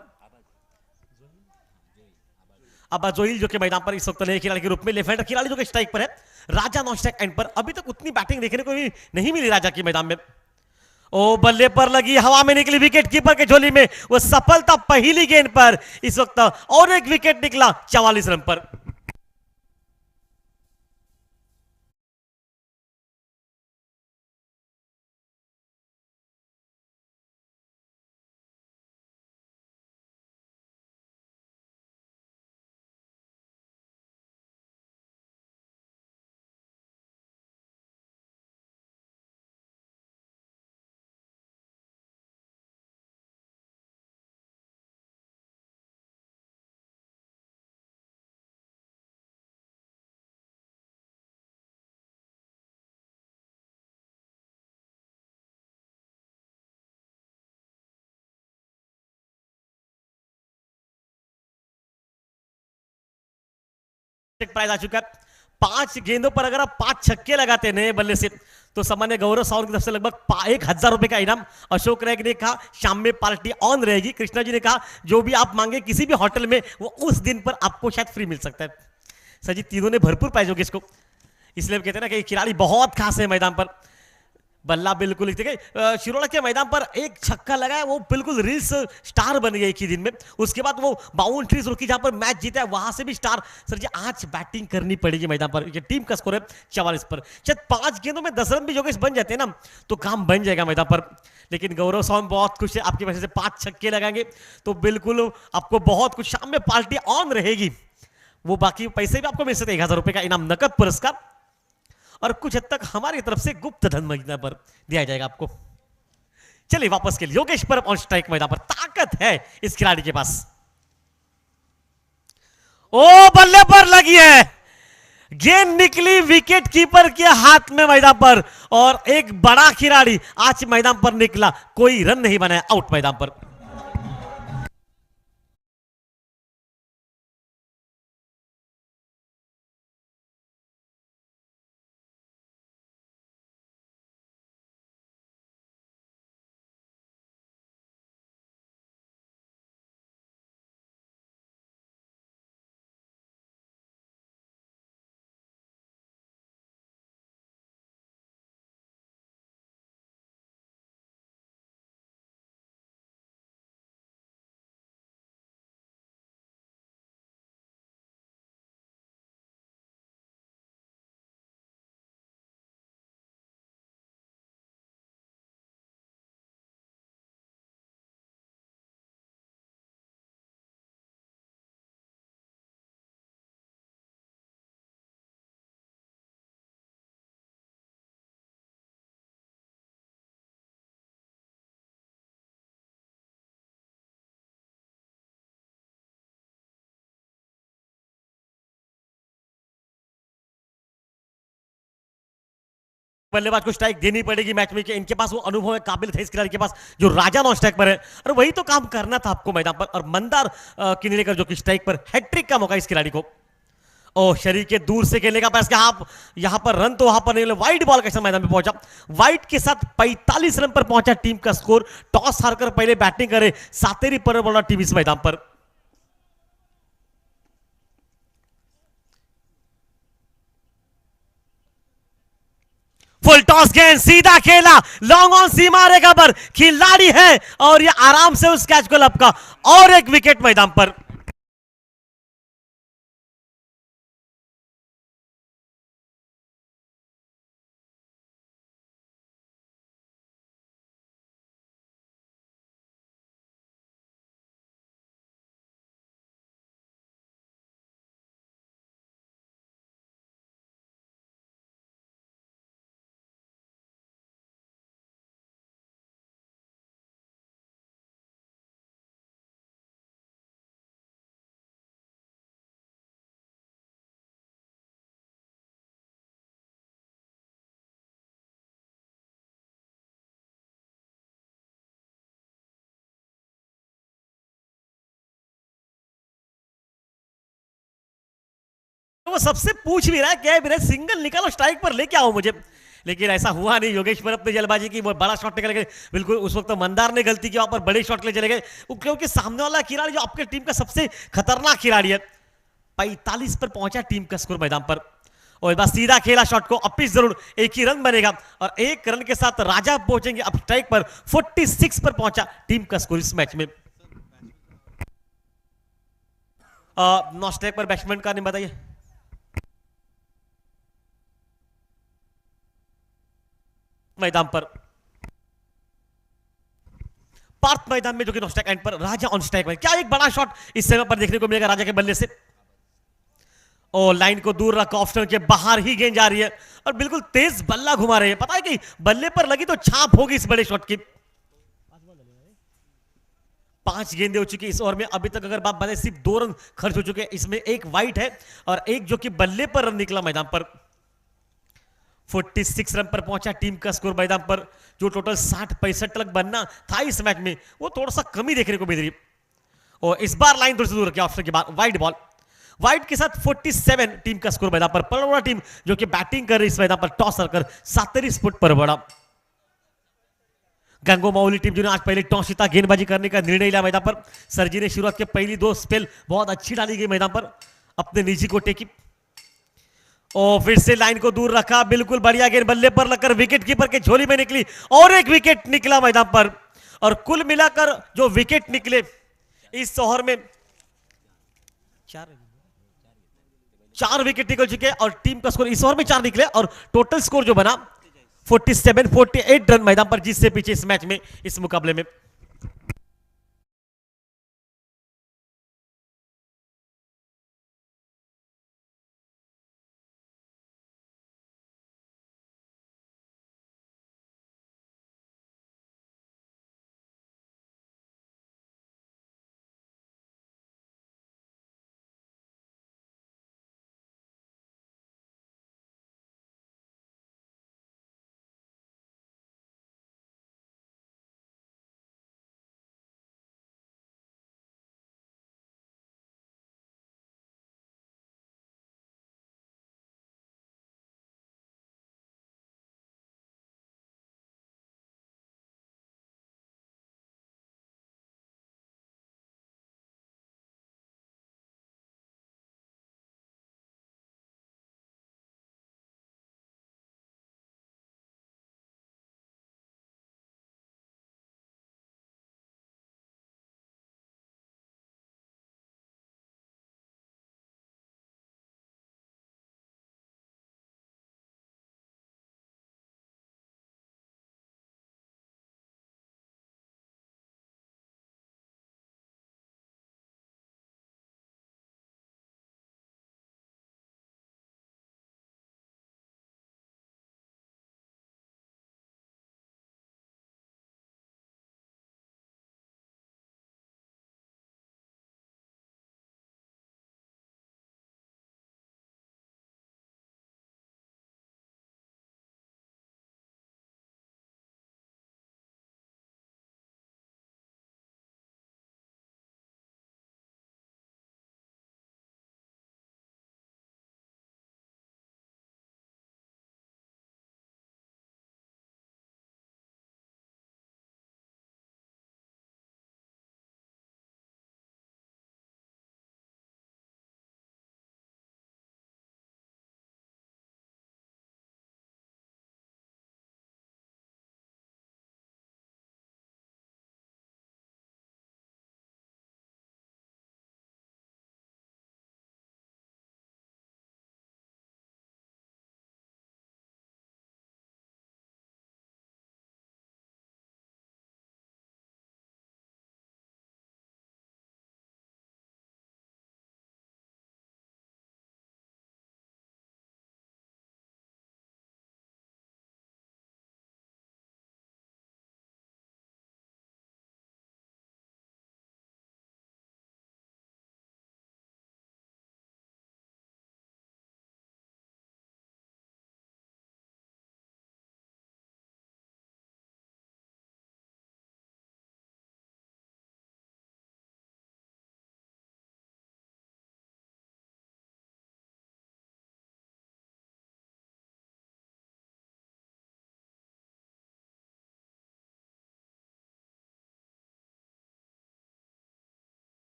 अब जोइल जो कि मैदान पर इस वक्त नए खिलाड़ी के रूप में, लेफ्ट हैंडर खिलाड़ी जो कि स्ट्राइक पर है, राजा नॉन स्ट्राइक एंड पर। अभी तक उतनी बैटिंग देखने को नहीं मिली राजा की मैदान में। ओ बल्ले पर लगी, हवा में निकली, विकेट कीपर के झोली में वो सफलता पहली गेंद पर। इस वक्त और एक विकेट निकला 44 रन पर। प्राइज आ चुका है 5 गेंदों पर। अगर आप 5 छक्के लगाते नए बल्ले से तो सामान्य गौरव सावंत की तरफ से लगभग 1000 रुपए का इनाम। अशोक रैग ने कहा शाम में पार्टी ऑन रहेगी। कृष्णा जी ने कहा जो भी आप मांगे किसी भी होटल में वो उस दिन पर आपको शायद फ्री मिल सकता है। सर जी तीनों ने भरपूर प्राइज होगी इसको, इसलिए कहते हैं ना कि खिलाड़ी बहुत खास है मैदान पर। बल्ला बिल्कुल शिरोला के मैदान पर एक छक्का लगाया, वो बिल्कुल रील्स स्टार बन गया एक ही दिन में। उसके बाद वो बाउंड्रीज रुकी जहां पर मैच जीता है, वहां से भी स्टार। सर जी आज बैटिंग करनी पड़ेगी मैदान पर। ये टीम का स्कोर है 44 पर। शायद 5 गेंदों में 10 रन भी योगेश बन जाते हैं ना तो काम बन जाएगा मैदान पर। लेकिन गौरव सावंत बहुत खुश है आपकी वजह से, 5 छक्के लगाएंगे तो बिल्कुल आपको बहुत कुछ, शाम में पार्टी ऑन रहेगी। वो बाकी पैसे भी आपको मिल सकते हैं, 1000 रुपए का इनाम नकद पुरस्कार, और कुछ हद तक हमारी तरफ से गुप्त धन मैदान पर दिया जाएगा आपको। चलिए वापस के लिए योगेश पर ऑन स्ट्राइक मैदान पर, ताकत है इस खिलाड़ी के पास। ओ बल्ले पर लगी है, गेंद निकली विकेट कीपर के हाथ में मैदान पर, और एक बड़ा खिलाड़ी आज मैदान पर निकला, कोई रन नहीं बनाया, आउट मैदान पर। बल्लेबाज को स्ट्राइक देनी पड़ेगी मैच में कि इनके पास वो अनुभव है, काबिल है इस खिलाड़ी के पास जो राजा नॉन स्ट्राइक पर है, और वही तो काम करना था आपको मैदान पर। और मंदार किनीलेकर जो कि स्ट्राइक पर, हैट्रिक का मौका इस खिलाड़ी को। और शरीर के दूर से खेलने का प्रयास, यहां पर रन तो वहां पर नहीं मिले, वाइड बॉल के साथ मैदान में पहुंचा, वाइड के साथ 45 रन पर पहुंचा टीम का स्कोर। टॉस हारकर पहले बैटिंग करे सातेरी पर बोला टीम इस मैदान पर। फुल टॉस गेंद, सीधा खेला, लॉन्ग ऑन सी मारेगा पर खिलाड़ी है और ये आराम से उस कैच को लपका, और एक विकेट मैदान पर। वो सबसे पूछ भी रहा है क्या मेरे सिंगल निकालो स्ट्राइक पर लेके आओ मुझे, लेकिन ऐसा हुआ नहीं। योगेश्वर अपने जल्दबाजी की, वो बड़ा शॉट निकल गए, बिल्कुल उस वक्त तो मंदार ने गलती की, वहां पर बड़े शॉट ले चले गए, क्योंकि सामने वाला खिलाड़ी जो आपके टीम का सबसे खतरनाक खिलाड़ी है। 45 पर पहुंचा टीम का स्कोर मैदान पर, और बस सीधा खेला शॉट को, अपिच जरूर, एक ही रन बनेगा और एक रन के साथ राजा पहुंचेंगे अब स्ट्राइक पर। 46 पर पहुंचा टीम का स्कोर इस मैच में। नॉन स्ट्राइक पर बैट्समैन का नहीं बताइए। मैदान पर पार्थ मैदान में जो कि नॉस्टैक एंड पर राजा ऑन स्ट्राइक में, क्या एक बड़ा शॉट इस समय पर देखने को मिलेगा राजा के बल्ले से। और लाइन को दूर रखा, ऑफ स्टंप के बाहर ही गेंद जा रही है और बिल्कुल तेज बल्ला घुमा रही है, पता है कि बल्ले पर लगी तो छाप होगी इस बड़े शॉट की। 5 गेंदें हो चुकी इस ओवर में, अभी तक अगर बात बताए सिर्फ 2 रन खर्च हो चुके हैं, इसमें एक वाइट है और एक जो कि बल्ले पर रन निकला मैदान पर। 46 रन पर पहुंचा टीम का स्कोर मैदान पर, जो टोटल 60-65 तक बनना था इस मैच में, वो थोड़ा सा कमी देखने को मिल रही। और इस बार लाइन थोड़ी सी दूर रखी ऑप्शन के बाद, वाइड बॉल, वाइड के साथ 47 टीम का स्कोर मैदान पर। परवड़ा टीम जो कि बैटिंग कर रही इस मैदान पर, टॉस कर 37 फुट पर बड़ा। गंगोमाउली टीम जो ने आज पहले टॉस जीता, गेंदबाजी करने का निर्णय लिया मैदान पर। सरजी ने शुरुआत के पहली 2 स्पेल बहुत अच्छी डाली गई मैदान पर अपने निजी कोटे की। और फिर से लाइन को दूर रखा, बिल्कुल बढ़िया गेंद बल्ले पर लगकर विकेट कीपर के झोली में निकली और एक विकेट निकला मैदान पर। और कुल मिलाकर जो विकेट निकले इस ओवर में, 4 विकेट निकल चुके और टीम का स्कोर इस ओवर में 4 निकले और टोटल स्कोर जो बना 47-48 रन मैदान पर, जिससे पीछे इस मैच में, इस मुकाबले में।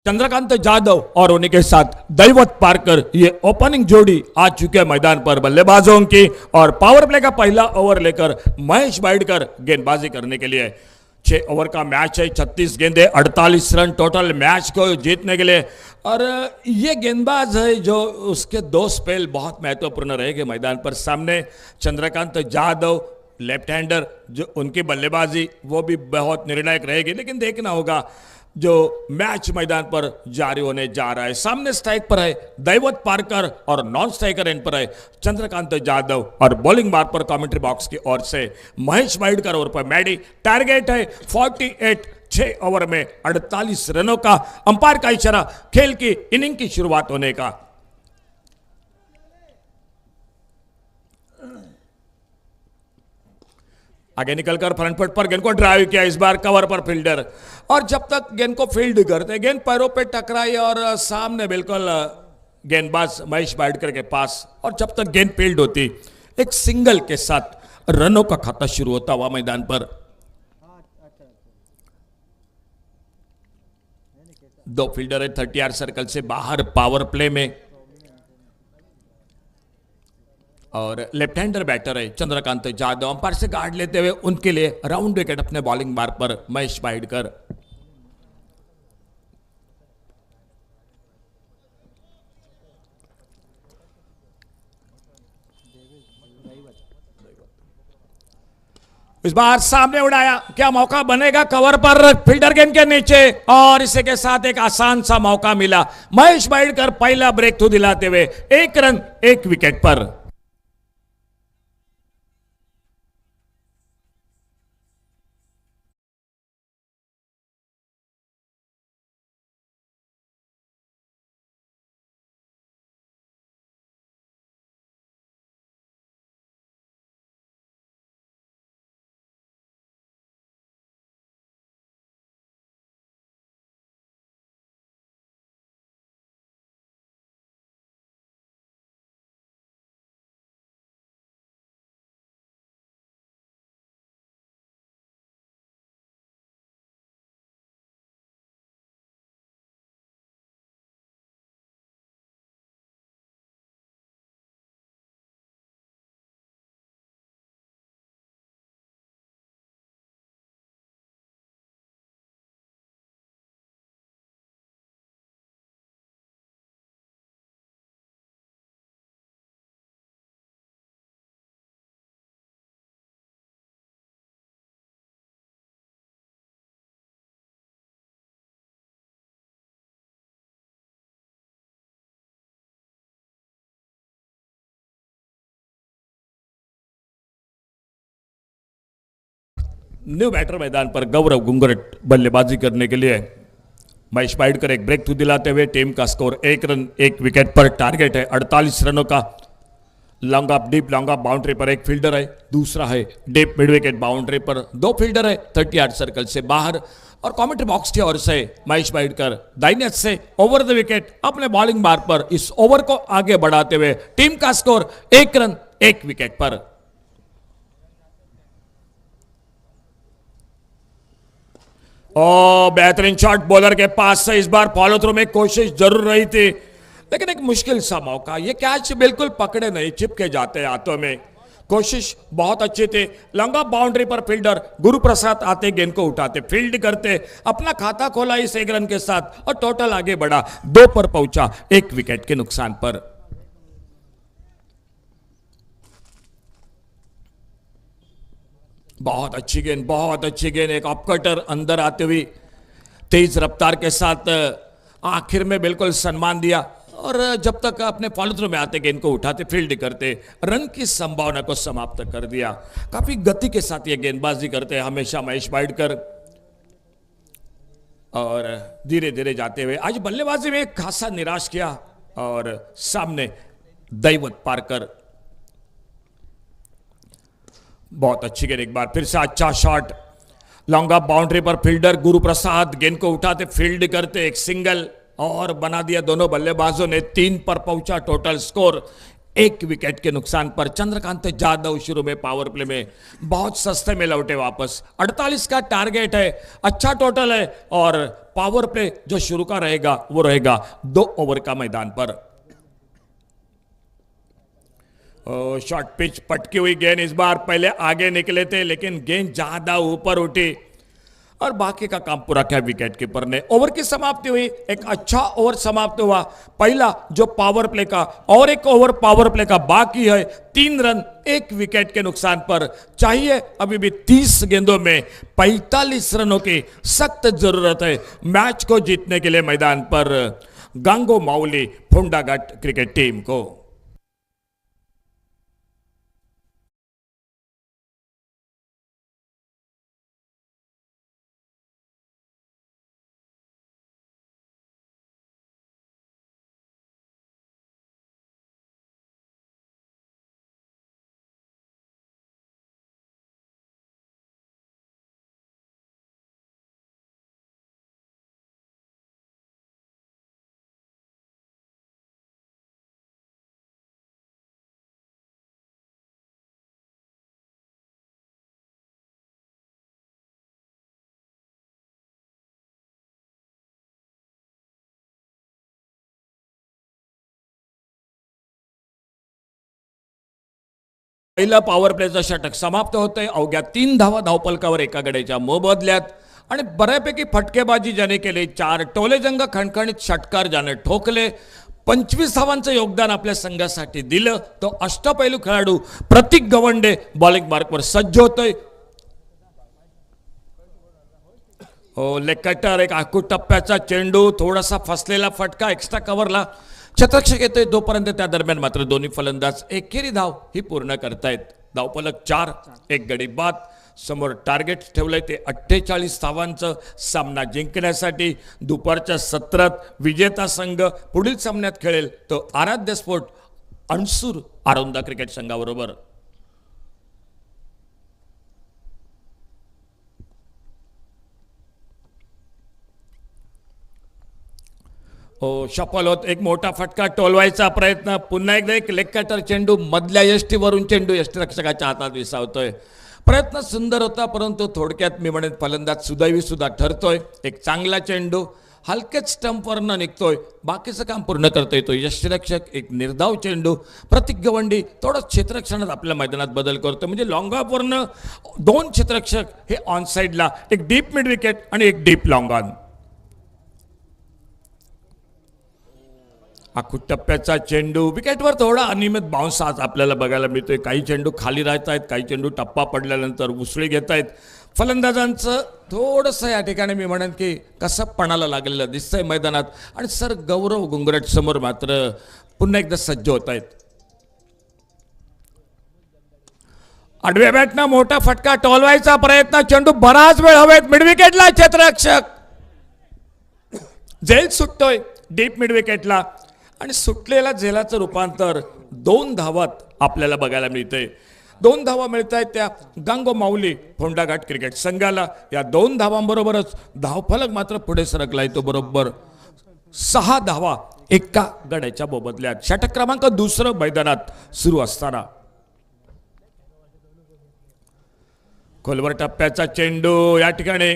चंद्रकांत जाधव और उन्हीं के साथ दैवत पारकर, ये ओपनिंग जोड़ी आ चुके हैं मैदान पर बल्लेबाजों की। और पावर प्ले का पहला ओवर लेकर महेश बाइडकर गेंदबाजी करने के लिए। 6 ओवर का मैच है, 36 गेंदे, 48 रन टोटल मैच को जीतने के लिए। और ये गेंदबाज है जो उसके 2 स्पेल बहुत महत्वपूर्ण रहेंगे मैदान पर। सामने चंद्रकांत जाधव लेफ्ट हैंडर, जो उनकी बल्लेबाजी वो भी बहुत निर्णायक रहेगी। लेकिन देखना होगा जो मैच मैदान पर जारी होने जा रहा है। सामने स्ट्राइक पर है दैवत पारकर और नॉन स्ट्राइकर एंड पर है चंद्रकांत जाधव। और बॉलिंग बार पर कमेंट्री बॉक्स की ओर से महेश बाइडकर और पर मैडी। टारगेट है 48, 6 ओवर में 48 रनों का। अंपायर का इशारा खेल की इनिंग की शुरुआत होने का। आगे निकलकर फ्रंट फुट पर गेंद को ड्राइव किया, इस बार कवर पर फील्डर। और जब तक गेंद को फील्ड करते गेंद पैरों पे टकराई और सामने बिल्कुल गेंदबाज महेश बाइडकर के पास। और जब तक गेंद फील्ड होती एक सिंगल के साथ रनों का खाता शुरू होता हुआ मैदान पर। 2 फील्डर है 30 यार्ड सर्कल से बाहर पावर प्ले में। और लेफ्ट हैंडर बैटर है चंद्रकांत जाधव। अंपायर से गार्ड लेते हुए उनके लिए राउंड विकेट अपने बॉलिंग बार पर महेश बाइडकर। इस बार सामने उड़ाया, क्या मौका बनेगा कवर पर फील्डर गेंद के नीचे। और इसी के साथ एक आसान सा मौका मिला महेश बाइडकर पहला ब्रेक थ्रू दिलाते हुए 1 रन 1 विकेट पर। न्यू बैटर मैदान पर गौरव गुंगरट बल्लेबाजी करने के लिए। महेश बाइडकर एक ब्रेक थ्रू दिलाते हुए टीम का स्कोर 1 रन 1 विकेट पर। टारगेट है 48 रनों का। Long off deep long off boundary पर एक फील्डर है, दूसरा है डीप मिड विकेट बाउंड्री पर 2 फील्डर है 30 यार्ड सर्कल से बाहर। और कमेंट्री बॉक्स की ओर से महेश बाइडकर दाहिने हाथ से ओवर द विकेट अपने बॉलिंग बार पर इस ओवर को आगे बढ़ाते हुए टीम का स्कोर 1 रन 1 विकेट पर। ओ बेहतरीन शॉट बॉलर के पास से, इस बार फॉलो थ्रू में कोशिश जरूर रही थी लेकिन एक मुश्किल सा मौका। ये कैच बिल्कुल पकड़े नहीं, चिपके जाते हाथों में। कोशिश बहुत अच्छी थी। लॉन्ग ऑफ बाउंड्री पर फील्डर गुरु प्रसाद आते गेंद को उठाते फील्ड करते अपना खाता खोला इस 1 रन के साथ और टोटल आगे बढ़ा 2 पर पहुंचा 1 विकेट के नुकसान पर। बहुत अच्छी गेंद, बहुत अच्छी गेंद। एक ऑपकटर अंदर आते हुए तेज रफ्तार के साथ आखिर में बिल्कुल सम्मान दिया। और जब तक अपने फॉलो थ्रू में आते गेंद को उठाते फील्ड करते रन की संभावना को समाप्त कर दिया। काफी गति के साथ ये गेंदबाजी करते हैं हमेशा महेश बाइडकर। और धीरे धीरे जाते हुए आज बल्लेबाजी में खासा निराश किया। और सामने दैवत पारकर, बहुत अच्छी गेंद, एक बार फिर से अच्छा शॉट। लॉन्ग ऑफ बाउंड्री पर फील्डर गुरु प्रसाद गेंद को उठाते फील्ड करते एक सिंगल और बना दिया दोनों बल्लेबाजों ने। 3 पर पहुंचा टोटल स्कोर एक विकेट के नुकसान पर चंद्रकांत जादव शुरू में पावर प्ले में बहुत सस्ते में लौटे वापस। 48 का टारगेट है, अच्छा टोटल है और पावर प्ले जो शुरू का रहेगा वो रहेगा 2 ओवर का मैदान पर। शॉर्ट पिच पटकी हुई गेंद, इस बार पहले आगे निकले थे लेकिन गेंद ज्यादा ऊपर उठी और बाकी का काम पूरा किया विकेट कीपर ने। ओवर की समाप्ति हुई, एक अच्छा ओवर समाप्त हुआ पहला जो पावर प्ले का, और एक ओवर पावर प्ले का बाकी है। 3 रन 1 विकेट के नुकसान पर चाहिए अभी भी 30 गेंदों में 45 रनों की सख्त जरूरत है मैच को जीतने के लिए मैदान पर गांगो माउली फोंडाघाट क्रिकेट टीम को। पहिला पॉवर प्लेचं षटक समाप्त होतंय अवघ्या 3 धावा धावपलकावर एका गड्याच्या मोबदल्यात आणि बऱ्यापैकी फटकेबाजी ज्याने केली, 4 टोलेजंग खणखणीत षटकार ज्याने ठोकले, 25 धावांचं योगदान आपल्या संघासाठी दिलं तो अष्टपैलू खेळाडू प्रतीक गवंडे बॉलिंग मार्कवर सज्ज होतोय। हो, लेग कटर, एक आखू टप्प्याचा चेंडू, थोडासा फसलेला फटका एक्स्ट्रा कव्हरला शतरक्षक येतोय तोपर्यंत त्या दरम्यान मात्र दोन्ही फलंदाज एकेरी धाव ही पूर्ण करतायत। धावफलक 4, 1 गडी बाद। समोर टार्गेट ठेवलंय ते 48 धावांचं। सामना जिंकण्यासाठी दुपारच्या सत्रात विजेता संघ पुढील सामन्यात खेळेल तो आराध्य स्पोर्ट अणसूर आरोंदा क्रिकेट संघाबरोबर। शफल होत, एक मोठा फटका टोलवायचा प्रयत्न, पुन्हा एकदा एक लेग कटर चेंडू मधल्या यष्टीवरून चेंडू यष्टीरक्षकाच्या हातात विसावतोय। प्रयत्न सुंदर होता परंतु थोडक्यात मी म्हणेन फलंदाज सुदैवी सुद्धा ठरतोय। एक चांगला चेंडू हलकेच स्टंपवरनं निघतोय, बाकीचं काम पूर्ण करता येतोय यष्टीरक्षक। एक निर्धाव चेंडू, प्रतीक गवंडी थोडं क्षेत्ररक्षणात आपल्या मैदानात बदल करतो, म्हणजे लॉंग ऑफवरनं 2 क्षेत्ररक्षक हे ऑन साईडला, एक डीप मिड विकेट आणि एक डीप लॉंग ऑन। आखू टप्प्याचा चेंडू, विकेटवर थोडा अनियमित बाउन्स आज आपल्याला बघायला मिळतोय। काही चेंडू खाली राहत आहेत, काही चेंडू टप्पा पडल्यानंतर उसळी घेत आहेत। फलंदाजांचं थोडंसं या ठिकाणी मी म्हणेन की कसबपणाला लागलेलं दिसतंय मैदानात आणि सर गौरव गुंगरट समोर मात्र पुन्हा एकदा सज्ज होत आहेत। आडव्या बॅटनं मोठा फटका टोलवायचा प्रयत्न, चेंडू बराच वेळ हवेत, मिड विकेटला क्षेत्ररक्षक झेल सुटतोय डीप मिड विकेटला आणि सुटलेल्या झेलाचं रूपांतर 2 धावात आपल्याला बघायला मिळतंय। 2 धावा मिळत आहेत त्या गांगो माऊली फोंडाघाट क्रिकेट संघाला। या 2 धावांबरोबरच धावफलक मात्र पुढे सरकलाय तो बरोबर 6 धावा एका गड्याच्या मोबदल्यात। षटक क्रमांक 2 मैदानात सुरू असताना खोलवर टप्प्याचा चेंडू, या ठिकाणी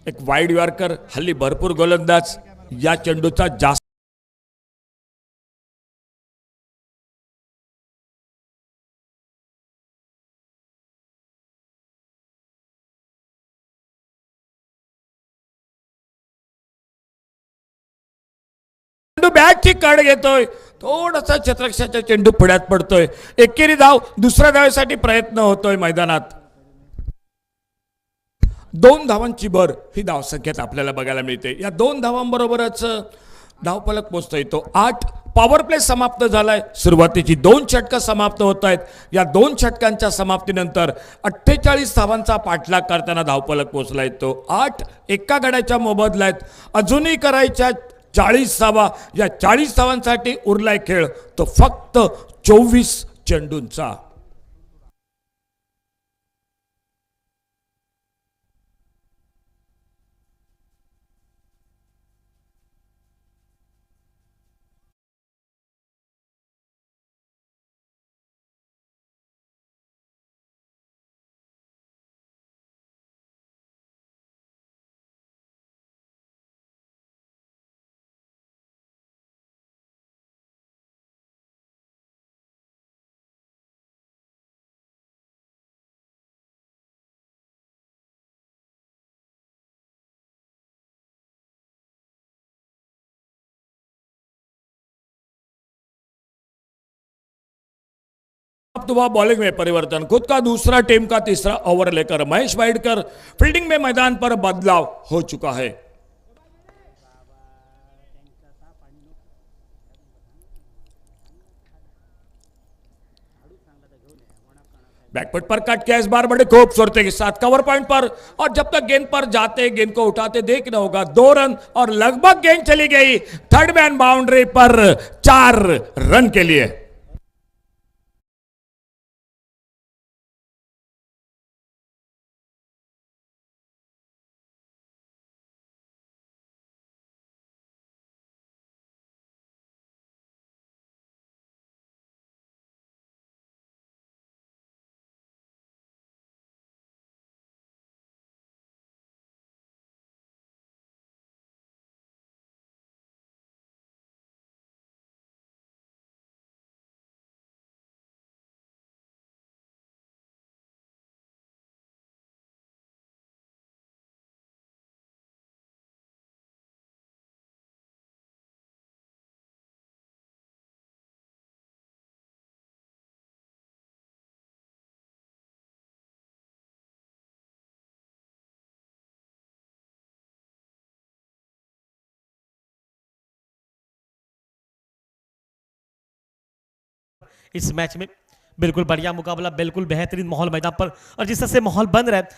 एक वाईड यॉर्कर, हल्ली भरपूर गोलंदाज या चेंडूचा जास्त बॅटची कड घेतोय, थोडासा क्षेत्ररक्षकाचा चेंडू पुढ्यात पडतोय। एकेरी धाव, दुसऱ्या धावेसाठी प्रयत्न होतोय मैदानात। 2 धावांची भर ही धावसंख्येत आपल्याला बघायला मिळते। या 2 धावांबरोबरच धावफलक पोहोचतोय तो 8। पॉवर प्ले समाप्त झालाय, सुरुवातीची 2 षटकं समाप्त होत आहेत। या 2 षटकांच्या समाप्तीनंतर 48 धावांचा पाठलाग करताना धावफलक पोहोचलाय तो 8। एका गड्याच्या मोबदल्यात अजूनही करायच्या 40 धावा। या 40 धावांसाठी उरलाय खेळ तो फक्त 24 चेंडूंचा। अब हुआ बॉलिंग में परिवर्तन, खुद का दूसरा टीम का तीसरा ओवर लेकर महेश वाइडकर फील्डिंग में मैदान पर बदलाव हो चुका है। बैकफुट पर कट किया इस बार बड़े खूबसूरती के साथ कवर पॉइंट पर, और जब तक गेंद पर जाते गेंद को उठाते देखना होगा। 2 रन और लगभग गेंद चली गई थर्ड मैन बाउंड्री पर 4 रन के लिए। इस मैच में बिल्कुल बढ़िया मुकाबला, बिल्कुल बेहतरीन माहौल मैदान पर। और जिस तरह से माहौल बन रहा है,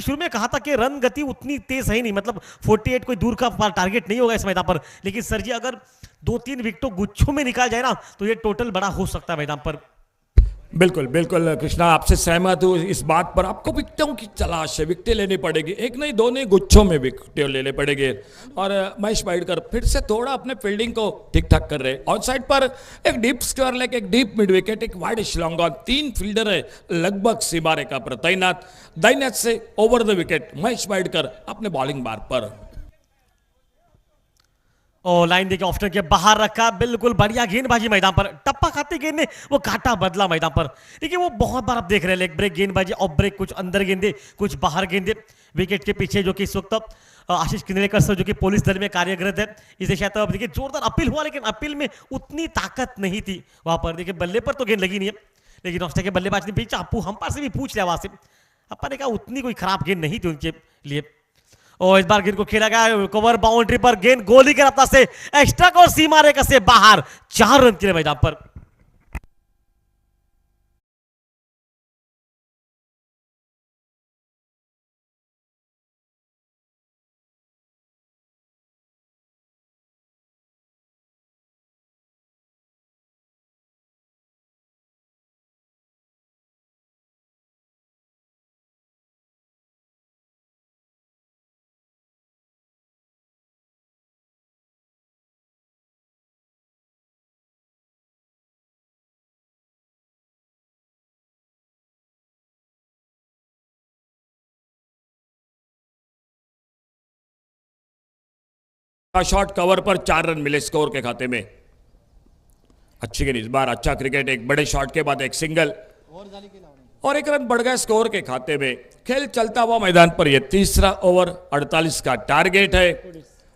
शुरू में कहा था कि रन गति उतनी तेज है नहीं, मतलब 48 कोई दूर का टारगेट नहीं होगा इस मैदान पर। लेकिन सर जी अगर 2-3 विकेटों गुच्छों में निकाल जाए ना तो ये टोटल बड़ा हो सकता है मैदान पर। बिल्कुल बिल्कुल कृष्णा, आपसे सहमत हूँ इस बात पर। आपको विकेटों की तलाश है, विकेटें लेनी पड़ेगी, एक नहीं दो नहीं गुच्छों में विकेटें लेने पड़ेंगे। और महेश वाइडकर फिर से थोड़ा अपने फील्डिंग को ठीक ठाक कर रहे हैं। ऑन साइड पर एक डीप स्क्वायर लेग, एक डीप मिड विकेट, एक वाइड लॉन्ग ऑन, 3 फील्डर है लगभग सीमा रेखा पर तैनात। दाहिने से ओवर द विकेट महेश वाइडकर अपने बॉलिंग बार पर, और लाइन देखिए ऑफ स्टंप के बाहर रखा, बिल्कुल बढ़िया गेंदबाजी मैदान पर। टप्पा खाते गेंद ने वो काटा बदला मैदान पर। देखिए वो बहुत बार आप देख रहे हैं लेग ब्रेक गेंदबाजी, ऑफ ब्रेक, कुछ अंदर गेंदे कुछ बाहर गेंदे। विकेट के पीछे जो कि इस वक्त आशीष किनलेकर सर जो कि पुलिस दल में कार्यरत है, इसे शायद अब देखिए जोरदार अपील हुआ, लेकिन अपील में उतनी ताकत नहीं थी वहां पर। देखिए बल्ले पर तो गेंद लगी नहीं है, लेकिन ऑफ स्टंप के बल्लेबाज ने पीछे अप्पू हम्पायर से भी पूछ लिया वहां से, अप्पा ने कहा उतनी कोई खराब गेंद नहीं थी उनके लिए। और इस बार गेंद को खेला गया कवर बाउंड्री पर, गेंद गोली के रफ्तार से एक्स्ट्रा और सीमा रेखा से बाहर, 4 रन के लिए मैदान पर। शॉट कवर पर 4 रन मिले स्कोर के खाते में। अच्छी गेंद इस बार, अच्छा क्रिकेट, एक बड़े शॉट के बाद एक सिंगल और 1 रन बढ़ गया स्कोर के खाते में। खेल चलता हुआ मैदान पर यह तीसरा ओवर 48 का टारगेट है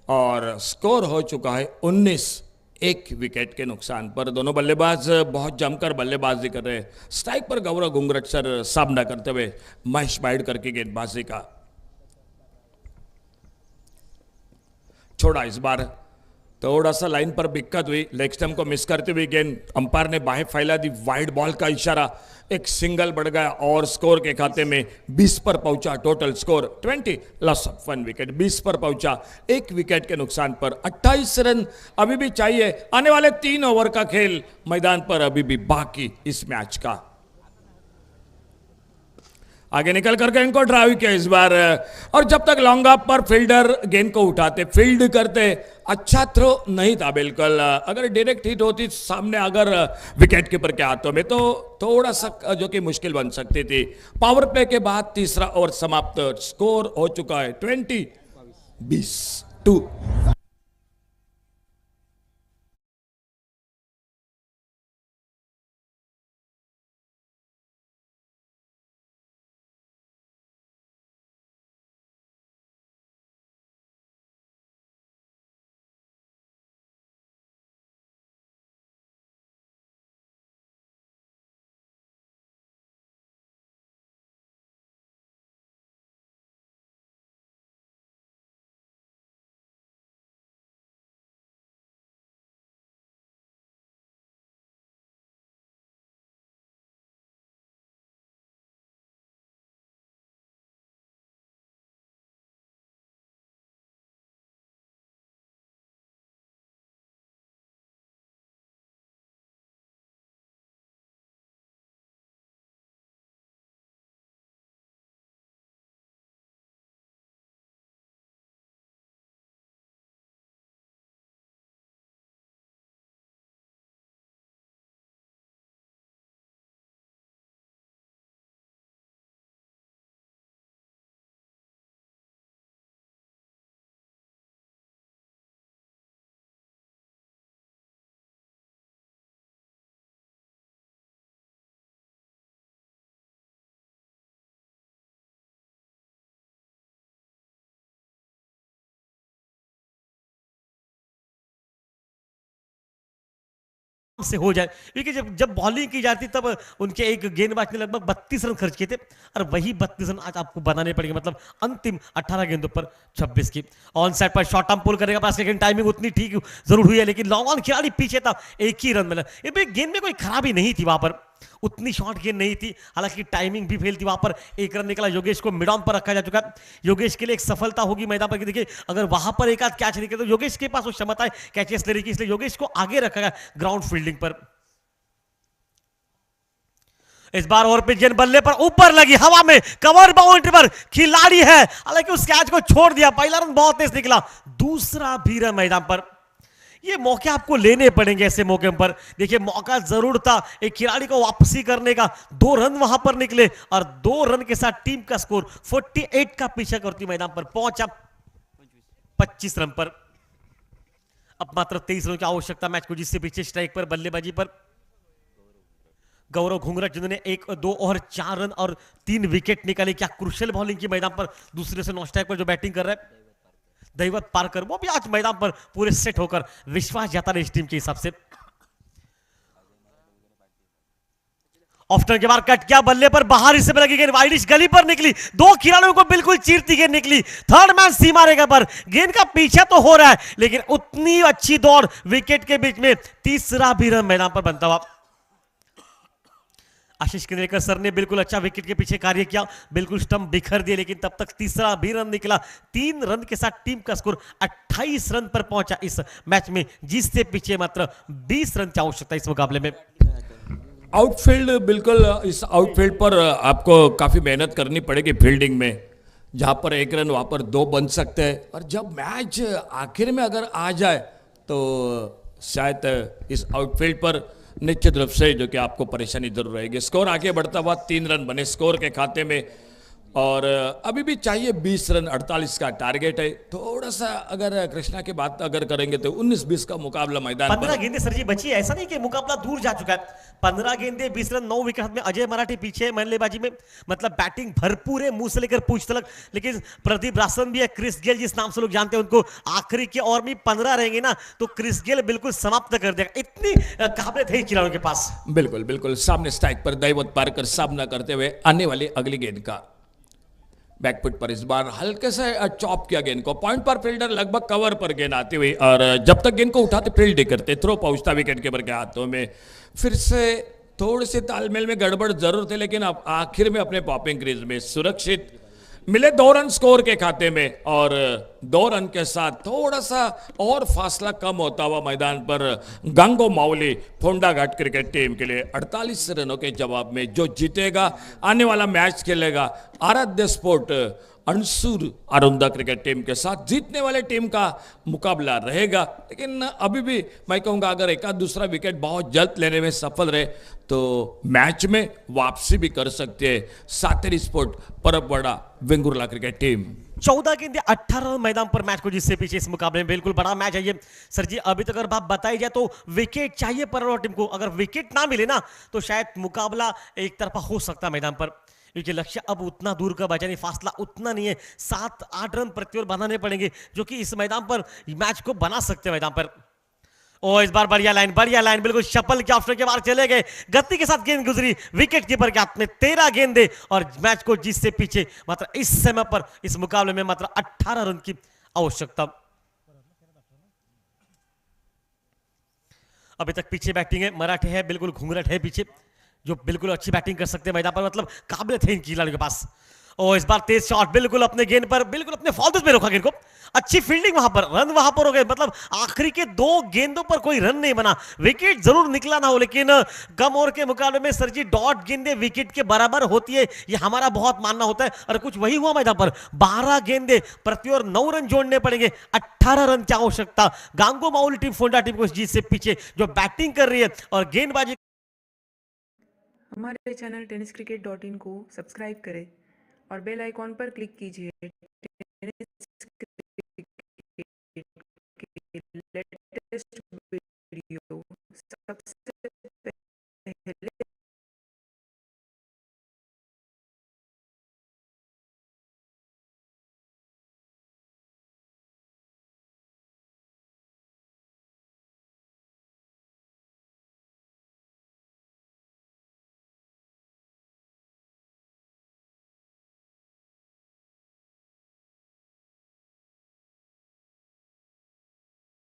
और स्कोर हो चुका है 19, 1 विकेट के नुकसान पर। दोनों बल्लेबाज बहुत जमकर बल्लेबाजी कर रहे हैं। स्ट्राइक पर गौरव घुंगरट सर सामना करते हुए महेश वाइडकर की गेंदबाजी का छोड़ा। इस बार थोड़ा सा लाइन पर दिक्कत हुई, लेग स्टंप को मिस करते हुए गेंद, अंपायर ने बाहें फैला दी, वाइड बॉल का इशारा, एक सिंगल बढ़ गया और स्कोर के खाते में 20 पर पहुंचा। Total score 20, loss of 1 wicket, 20 पर पहुंचा 1 विकेट के नुकसान पर। 28 रन अभी भी चाहिए, आने वाले 3 ओवर का खेल मैदान पर अभी भी बाकी इस मैच का। आगे निकल कर गेंद को ड्राइव किया इस बार, और जब तक लॉन्ग ऑफ पर फील्डर गेंद को उठाते फील्ड करते, अच्छा थ्रो नहीं था बिल्कुल। अगर डायरेक्ट हिट होती सामने अगर विकेट कीपर के हाथों में तो थोड़ा सा जो कि मुश्किल बन सकती थी। पावर प्ले के बाद तीसरा ओवर समाप्त, स्कोर हो चुका है 20-2। से हो जाए, क्योंकि जब जब बॉलिंग की जाती तब उनके एक गेंदबाज ने लगभग 32 रन खर्च किए थे और वही 32 रन आज आपको बनाने पड़ेंगे, मतलब अंतिम 18 गेंदों पर 26 की। ऑन साइड पर शॉर्ट आर्म पुल करेगा पास, लेकिन टाइमिंग उतनी ठीक जरूर हुई है, लेकिन लॉन्ग ऑन खिलाड़ी पीछे था, एक ही रन मिला। ये गेंद में कोई खराबी नहीं थी वहां पर, उतनी शॉर्ट गेंद नहीं थी, हालांकि टाइमिंग भी फेल थी वहां पर। एक रन निकला, योगेश को मिड ऑन पर रखा जा चुका है। योगेश के लिए एक सफलता होगी मैदान पर कि देखिए अगर वहां पर एक आध कैच निकले तो योगेश के पास वो क्षमता है कैचेस लेने की, इसलिए योगेश को आगे रखा गया ग्राउंड फील्डिंग पर। इस बार और पिच गेंद बल्ले पर ऊपर लगी, हवा में कवर बाउंड्री पर खिलाड़ी है, हालांकि उस कैच को छोड़ दिया। पहला रन बहुत तेज निकला, दूसरा भी रन मैदान पर। ये मौके आपको लेने पड़ेंगे, ऐसे मौके पर देखिए मौका जरूर था एक खिलाड़ी को वापसी करने का। 2 रन वहां पर निकले और 2 रन के साथ टीम का स्कोर 48 का पीछा करती मैदान पर पहुंचा 25 रन पर। अब मात्र 23 रन की आवश्यकता मैच को, जिससे पीछे स्ट्राइक पर बल्लेबाजी पर गौरव घुंगरट, जिन्होंने 1, 2 और 4 रन और 3 विकेट निकाले। क्या क्रुशियल बॉलिंग की मैदान पर, दूसरे से नॉन स्ट्राइक पर जो बैटिंग कर रहा है दैवत पारकर, वो भी आज मैदान पर पूरे सेट होकर विश्वास जाता है इस टीम के हिसाब से। ऑफ्टन के बाद कट किया, बल्ले पर बाहर हिस्से में लगी गेंद वाइडिश गली पर निकली, 2 खिलाड़ियों को बिल्कुल चीरती गेंद निकली। थर्ड मैन सीमा रेखा पर, गेंद का पीछा तो हो रहा है लेकिन उतनी अच्छी दौड़ विकेट के बीच में, तीसरा भी रन मैदान पर बनता हुआ। आशीष किंजलेकर सर ने बिल्कुल अच्छा विकेट के पीछे कार्य किया, बिल्कुल स्टंप बिखर दिए, लेकिन तब तक तीसरा भी रन निकला। 3 रन के साथ टीम का स्कोर 28 रन पर पहुंचा इस मैच में, जिससे पीछे मात्र 20 रन की आवश्यकता इस मुकाबले में। आउटफील्ड, बिल्कुल इस आउटफील्ड पर आपको काफ़ी मेहनत करनी पड़ेगी फील्डिंग में, जहाँ पर 1 रन वहाँ पर 2 बन सकते हैं। और जब मैच आखिर में अगर आ जाए तो शायद इस आउटफील्ड पर निश्चित रूप से जो कि आपको परेशानी जरूर रहेगी। स्कोर आगे बढ़ता हुआ 3 रन बने स्कोर के खाते में, और अभी भी चाहिए 20 रन, 48 का टारगेट है। थोड़ा सा अगर कृष्णा की बात अगर करेंगे तो 19-20 का मुकाबला मैदान 15 पर। गेंदें सर जी बची है, ऐसा नहीं कि मुकाबला दूर जा चुका है। 15 गेंदें 20 रन, 9 विकेट में। अजय मराठी पीछे बल्लेबाजी में, मतलब बैटिंग भरपूर है मुंह से लेकर पूंछ तक, लेकिन प्रदीप रासन भी है, क्रिस गेल जिस नाम से लोग जानते हैं उनको, आखिरी के ओवर में 15 रहेंगे ना तो क्रिस गेल बिल्कुल समाप्त कर देगा, इतनी काबिलियत है खिलाड़ियों के पास। बिल्कुल बिल्कुल, सामने स्ट्राइक पर दैवत पारकर सामना करते हुए आने वाली अगली गेंद का बैकफुट पर, इस बार हल्के से चॉप किया गेंद को, पॉइंट पर फील्डर लगभग कवर पर गेंद आती हुई, और जब तक गेंद को उठाते फील्ड ही करते, थ्रो पहुंचता विकेट कीपर के हाथों में। फिर से थोड़ी सी तालमेल में गड़बड़ जरूर थे, लेकिन अब आखिर में अपने पॉपिंग क्रीज में सुरक्षित मिले 2 रन स्कोर के खाते में, और 2 रन के साथ थोड़ा सा और फासला कम होता हुआ मैदान पर गंगो माउली फोंडा घाट क्रिकेट टीम के लिए 48 रनों के जवाब में जो जीतेगा, आने वाला मैच खेलेगा आराध्य स्पोर्ट अंसुर अरुंदा क्रिकेट टीम के साथ। जीतने वाले टीम का मुकाबला रहेगा, लेकिन अभी भी मैं कहूँगा अगर एक आध दूसरा विकेट बहुत जल्द लेने में सफल रहे तो मैच में वापसी भी कर सकते हैं Sateri sport Parabwada Vengurla cricket team. 14 गेंदे 18 मैदान पर मैच को, जिससे पीछे इस मुकाबले में बिल्कुल बड़ा मैच है ये सर जी। अभी तक अगर बात बताई जाए तो विकेट चाहिए परबवाड़ा टीम को, अगर विकेट ना मिले ना तो शायद मुकाबला एक तरफा हो सकता है मैदान पर, क्योंकि लक्ष्य अब उतना दूर का बचा नहीं, फासला उतना नहीं है, 7-8 रन प्रति ओवर बनाने पड़ेंगे जो कि इस मैदान पर मैच को बना सकते हैं मैदान पर। ओ इस बार बढ़िया लाइन बिल्कुल शपल के ऑप्शन के बाहर चले गए, गति के साथ गेंद गुजरी विकेट कीपर के हाथ में। 13 गेंदे और मैच को जिससे पीछे मात्र इस समय पर इस मुकाबले में मात्र 18 रन की आवश्यकता। अभी तक पीछे बैटिंग है, मराठे है, बिल्कुल घुंघरट है पीछे, जो बिल्कुल अच्छी बैटिंग कर सकते हैं मैदान पर, मतलब काबिलियत है इन खिलाड़ियों के पास। और इस बार तेज शॉट बिल्कुल अपने गेंद पर, बिल्कुल अपने फॉल्स में रोका गेंद को, अच्छी फील्डिंग वहां पर, रन वहां पर हो गए, मतलब आखिरी के 2 गेंदों पर कोई रन नहीं बना। विकेट जरूर निकला ना हो, लेकिन कम ओवर के मुकाबले में सर जी डॉट गेंदे विकेट के बराबर होती है, ये हमारा बहुत मानना होता है, और कुछ वही हुआ मैदान पर। 12 गेंदे प्रति ओवर 9 रन जोड़ने पड़ेंगे, 18 रन की आवश्यकता। गांगो माउली टीम फोंडा टीम को जीत से पीछे जो बैटिंग कर रही है और गेंदबाजी। हमारे चैनल tenniscricket.in को सब्सक्राइब करें और बेल आइकॉन पर क्लिक कीजिए टेनिस क्रिकेट के लेटेस्ट वीडियो सबसे पहले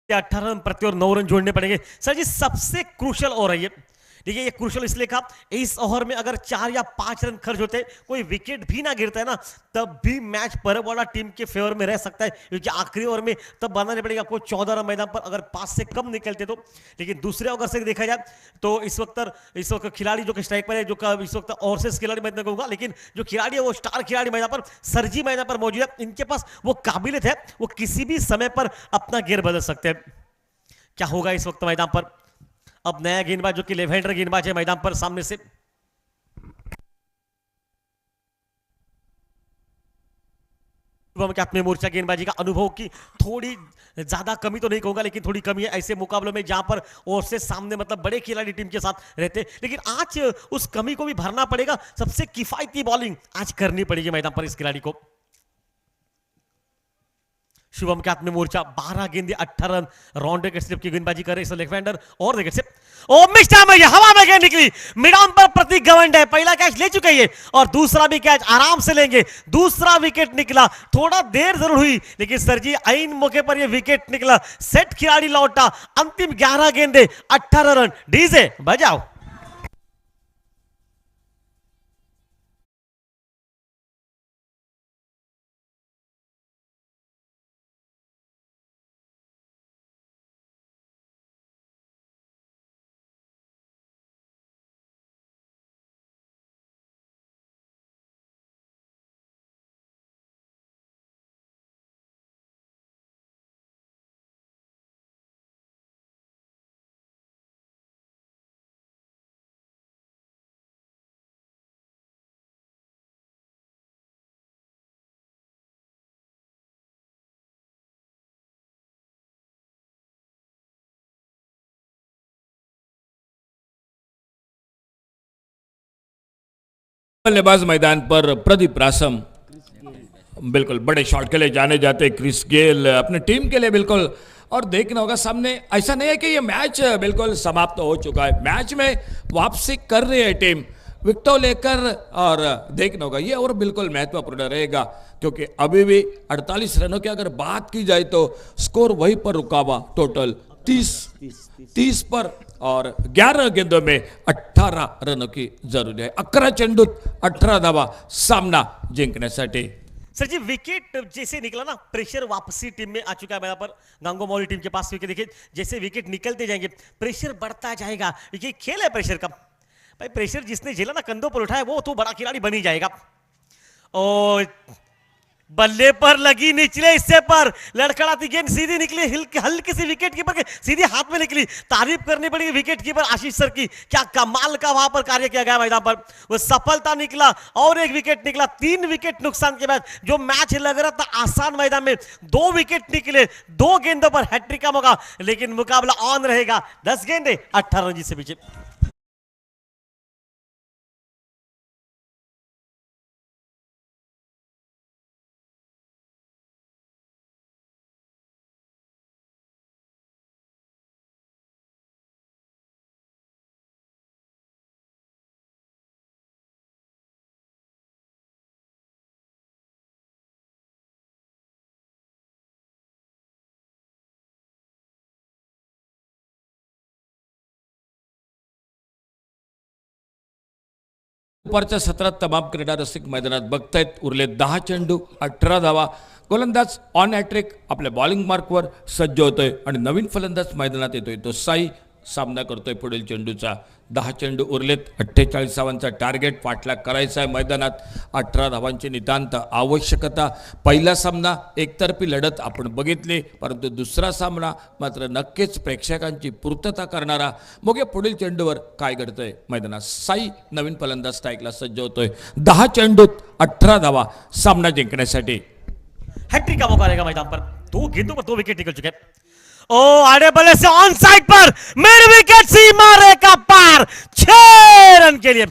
18 रन प्रति ओवर 9 रन जोड़ने पड़ेंगे सर जी। सबसे क्रूशल ओवर है ये। देखिए ये क्रूशल इसलिए कहा, इस ओवर में अगर 4 या 5 रन खर्च होते, कोई विकेट भी ना गिरता है ना, तब भी मैच परब वाला टीम के फेवर में रह सकता है, क्योंकि आखिरी ओवर में तब बनाने पड़ेगा आपको 14 रन मैदान पर, अगर 5 से कम निकलते तो। लेकिन दूसरे ओवर से देखा जाए तो इस वक्त खिलाड़ी जो कि स्ट्राइक पर है, जो इस वक्त ओवरसीज खिलाड़ी मैं कहूंगा, लेकिन जो खिलाड़ी है वो स्टार खिलाड़ी मैदान पर, सरजी मैदान पर मौजूद है। इनके पास वो काबिलियत है, वो किसी भी समय पर अपना गियर बदल सकते हैं। क्या होगा इस वक्त मैदान पर? अब नया गेंदबाज जो कि लेफ्ट हैंडर गेंदबाज है मैदान पर सामने से। अपने मोर्चा गेंदबाजी का अनुभव की थोड़ी ज्यादा कमी तो नहीं कहूंगा, लेकिन थोड़ी कमी है ऐसे मुकाबलों में जहां पर और से सामने मतलब बड़े खिलाड़ी टीम के साथ रहते, लेकिन आज उस कमी को भी भरना पड़ेगा। सबसे किफायती बॉलिंग आज करनी पड़ेगी मैदान पर इस खिलाड़ी को। शुभम के हाथ में मोर्चा, 12 गेंदे 18 रन, राउंड विकेट स्लिप की गेंदबाजी कर रहे हैं लेफ्ट हैंडर, और विकेट स्लिप, ओ मिस टाइम है, ये हवा में गेंद निकली, मिडान पर प्रतीक गवंड है, पहला कैच ले चुके हैं और दूसरा भी कैच आराम से लेंगे। दूसरा विकेट निकला, थोड़ा देर जरूर हुई, लेकिन सर जी आइन मौके पर ये विकेट निकला, सेट खिलाड़ी लौटा, अंतिम 11 गेंदे 18 रन, डीजे बजाओ। बल्लेबाज मैदान पर प्रदीप रासम, बिल्कुल बड़े शॉट के लिए जाने जाते क्रिस गेल अपने टीम के लिए, बिल्कुल। और देखना होगा सामने, ऐसा नहीं है कि ये मैच बिल्कुल समाप्त हो चुका है, मैच में वापसी कर रही है टीम विकेटों लेकर, और देखना होगा ये और बिल्कुल महत्वपूर्ण रहेगा, क्योंकि अभी भी 48 रनों की अगर बात की जाए तो स्कोर वहीं पर रुका हुआ, टोटल 30 पर, और 11 गेंदों में 18 रनों की जरूरी है। 11 चेंडूत 18 धावा सामना जिंकण्यासाठी। सर जी विकेट जैसे निकला ना, प्रेशर वापसी टीम में आ चुका है यहाँ पर, गांगोमौली टीम के पास विकेट। देखिए जैसे विकेट निकलते जाएंगे प्रेशर बढ़ता जाएगा, ये खेल है प्रेशर का भाई। प्रेशर जिसने झेला ना, कंधों पर उठाया, वो तो बड़ा खिलाड़ी बनी जाएगा। और बल्ले पर लगी निचले हिस्से पर, लड़खड़ाती गेंद सीधी निकली, हल्की सी विकेट कीपर के सीधे हाथ में निकली। तारीफ करनी पड़ेगी विकेट कीपर आशीष सर की, क्या कमाल का वहां पर कार्य किया गया मैदान पर, वो सफलता निकला और एक विकेट निकला। 3 विकेट नुकसान के बाद जो मैच लग रहा था आसान, मैदान में 2 विकेट निकले, 2 गेंदों पर हैट्रिक का मौका, लेकिन मुकाबला ऑन रहेगा। 10 गेंदे 18 रन से पीछे। दुपारच्या सत्रात तमाम क्रीडा रसिक मैदानात बघतायत, उरले 10 चेंडू 18 धावा, गोलंदाज ऑन हॅट्रिक आपल्या बॉलिंग मार्कवर सज्ज होतोय आणि नवीन फलंदाज मैदानात येतोय, तो साई सामना करतोय पुढील चेंडूचा। 10 चेंडू उरलेत, 48 धावांचा टार्गेट पाठलाग करायचा आहे मैदानात, 18 धावांची नितांत आवश्यकता। पहिला सामना एकतर्फी लढत आपण बघितली, परंतु दुसरा सामना मात्र नक्कीच प्रेक्षकांची पूर्तता करणारा। मग या पुढील चेंडूवर काय घडतंय मैदानात, साई नवीन फलंदाज स्ट्राईकला सज्ज होतोय। 10 चेंडूत 18 धावा सामना जिंकण्यासाठी। हैट्रिक का मौका रहेगा मैदान पर, 2 गेंदों पर 2 विकेट निकल चुके हैं। ओ आड़े बल्ले से ऑन साइड पर मिड विकेट सीमा रेखा पार, 6 रन के लिए।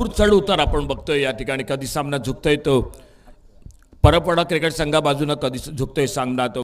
चढ उतार आपण बघतोय या ठिकाणी. कधी सामना झुकतोय तो परपडा क्रिकेट संघा बाजूनं, कधी झुकतोय सामना तो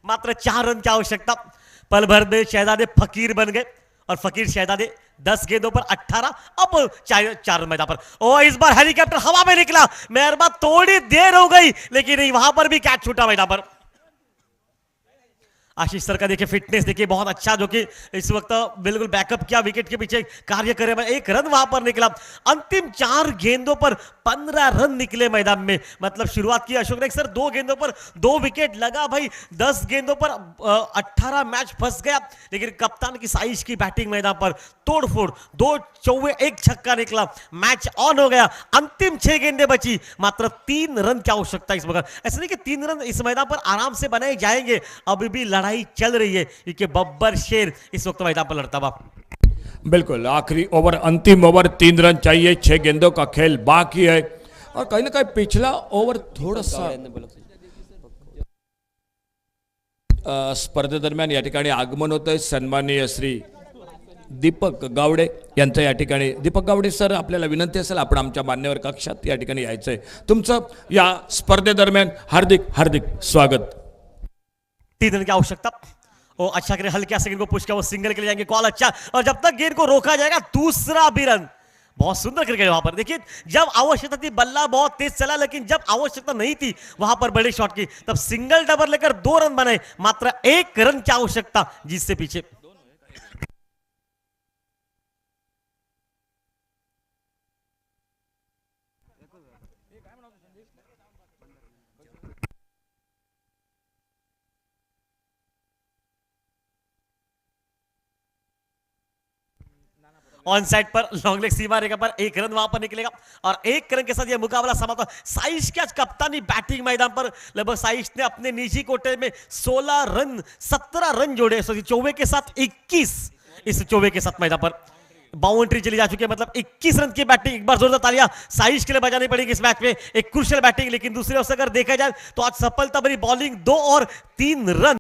मात्र 4 रन की आवश्यकता। पल भर में शहजादे फकीर बन गए और फकीर शहजादे 10 गेंदों पर 18, अब 4 रन मैदान पर। ओ इस बार हेलीकॉप्टर हवा में निकला, मेहरबान थोड़ी देर हो गई लेकिन नहीं, वहां पर भी कैच छूटा मैदान पर। आशीष सर का देखिए फिटनेस देखिए बहुत अच्छा, जो कि इस वक्त बिल्कुल बैकअप किया, विकेट के पीछे कार्य करे, 1 रन वहां पर निकला। अंतिम 4 गेंदों पर 15 रन निकले मैदान में। मतलब शुरुआत की अशोक ने सर 2 गेंदों पर 2 विकेट लगा भाई, 10 गेंदों पर 18 मैच फंस गया, लेकिन कप्तान की साइश की बैटिंग मैदान पर तोड़फोड़, 2 चौवे 1 छक्का निकला, मैच ऑन हो गया। अंतिम 6 गेंदें बची, मात्र 3 रन की आवश्यकता इस वक्त। ऐसा नहीं कि 3 रन इस मैदान पर आराम से बनाए जाएंगे, अभी भी लड़ाई चल रही है क्योंकि बब्बर शेर इस वक्त मैदान पर लड़ता हुआ। बिल्कुल आखिरी ओवर, अंतिम ओवर, 3 रन चाहिए, 6 गेंदों का खेल बाकी है। और कहीं ना कहीं पिछला ओवर थोड़ा सा स्पर्धेदरम्यान या ठिकाणी आगमन होतंय सन्माननीय श्री दीपक गावडे यांचं या ठिकाणी। दीपक गावडे सर, आपल्याला विनंती असेल आपण आमच्या मान्यवर कक्षात या ठिकाणी यायचंय। तुमचं या स्पर्धेदरम्यान हार्दिक हार्दिक स्वागत। 3 रन की आवश्यकता। ओ अच्छा करे, हल्के से गेंद को पुश किया, वो सिंगल के लिए जाएंगे, कॉल अच्छा, और जब तक गेंद को रोका जाएगा दूसरा भी रन। बहुत सुंदर क्रिकेट वहां पर देखिए, जब आवश्यकता थी बल्ला बहुत तेज चला, लेकिन जब आवश्यकता नहीं थी वहां पर बड़े शॉट की, तब सिंगल डबल लेकर 2 रन बनाए, मात्र 1 रन की आवश्यकता जिससे पीछे। ऑन साइड पर लॉन्ग लेग सीमा रेखा पर 1 रन वहां पर निकलेगा और 1 रन के साथ यह मुकाबला समाप्त। साइश की आज कप्तानी बैटिंग मैदान पर, लगभग साइश ने अपने निजी कोटे में 16 रन 17 रन जोड़े, चौवे के साथ 21, इस चौवे के साथ मैदान पर बाउंड्री चली जा चुकी है। मतलब 21 रन की बैटिंग, एक बार जोरदार तालियां साइश के लिए बजानी पड़ेगी इस मैच में। एक क्रूशियल बैटिंग, लेकिन दूसरे ओर से अगर देखा जाए तो आज सफलता भरी बॉलिंग, 2 और 3 रन।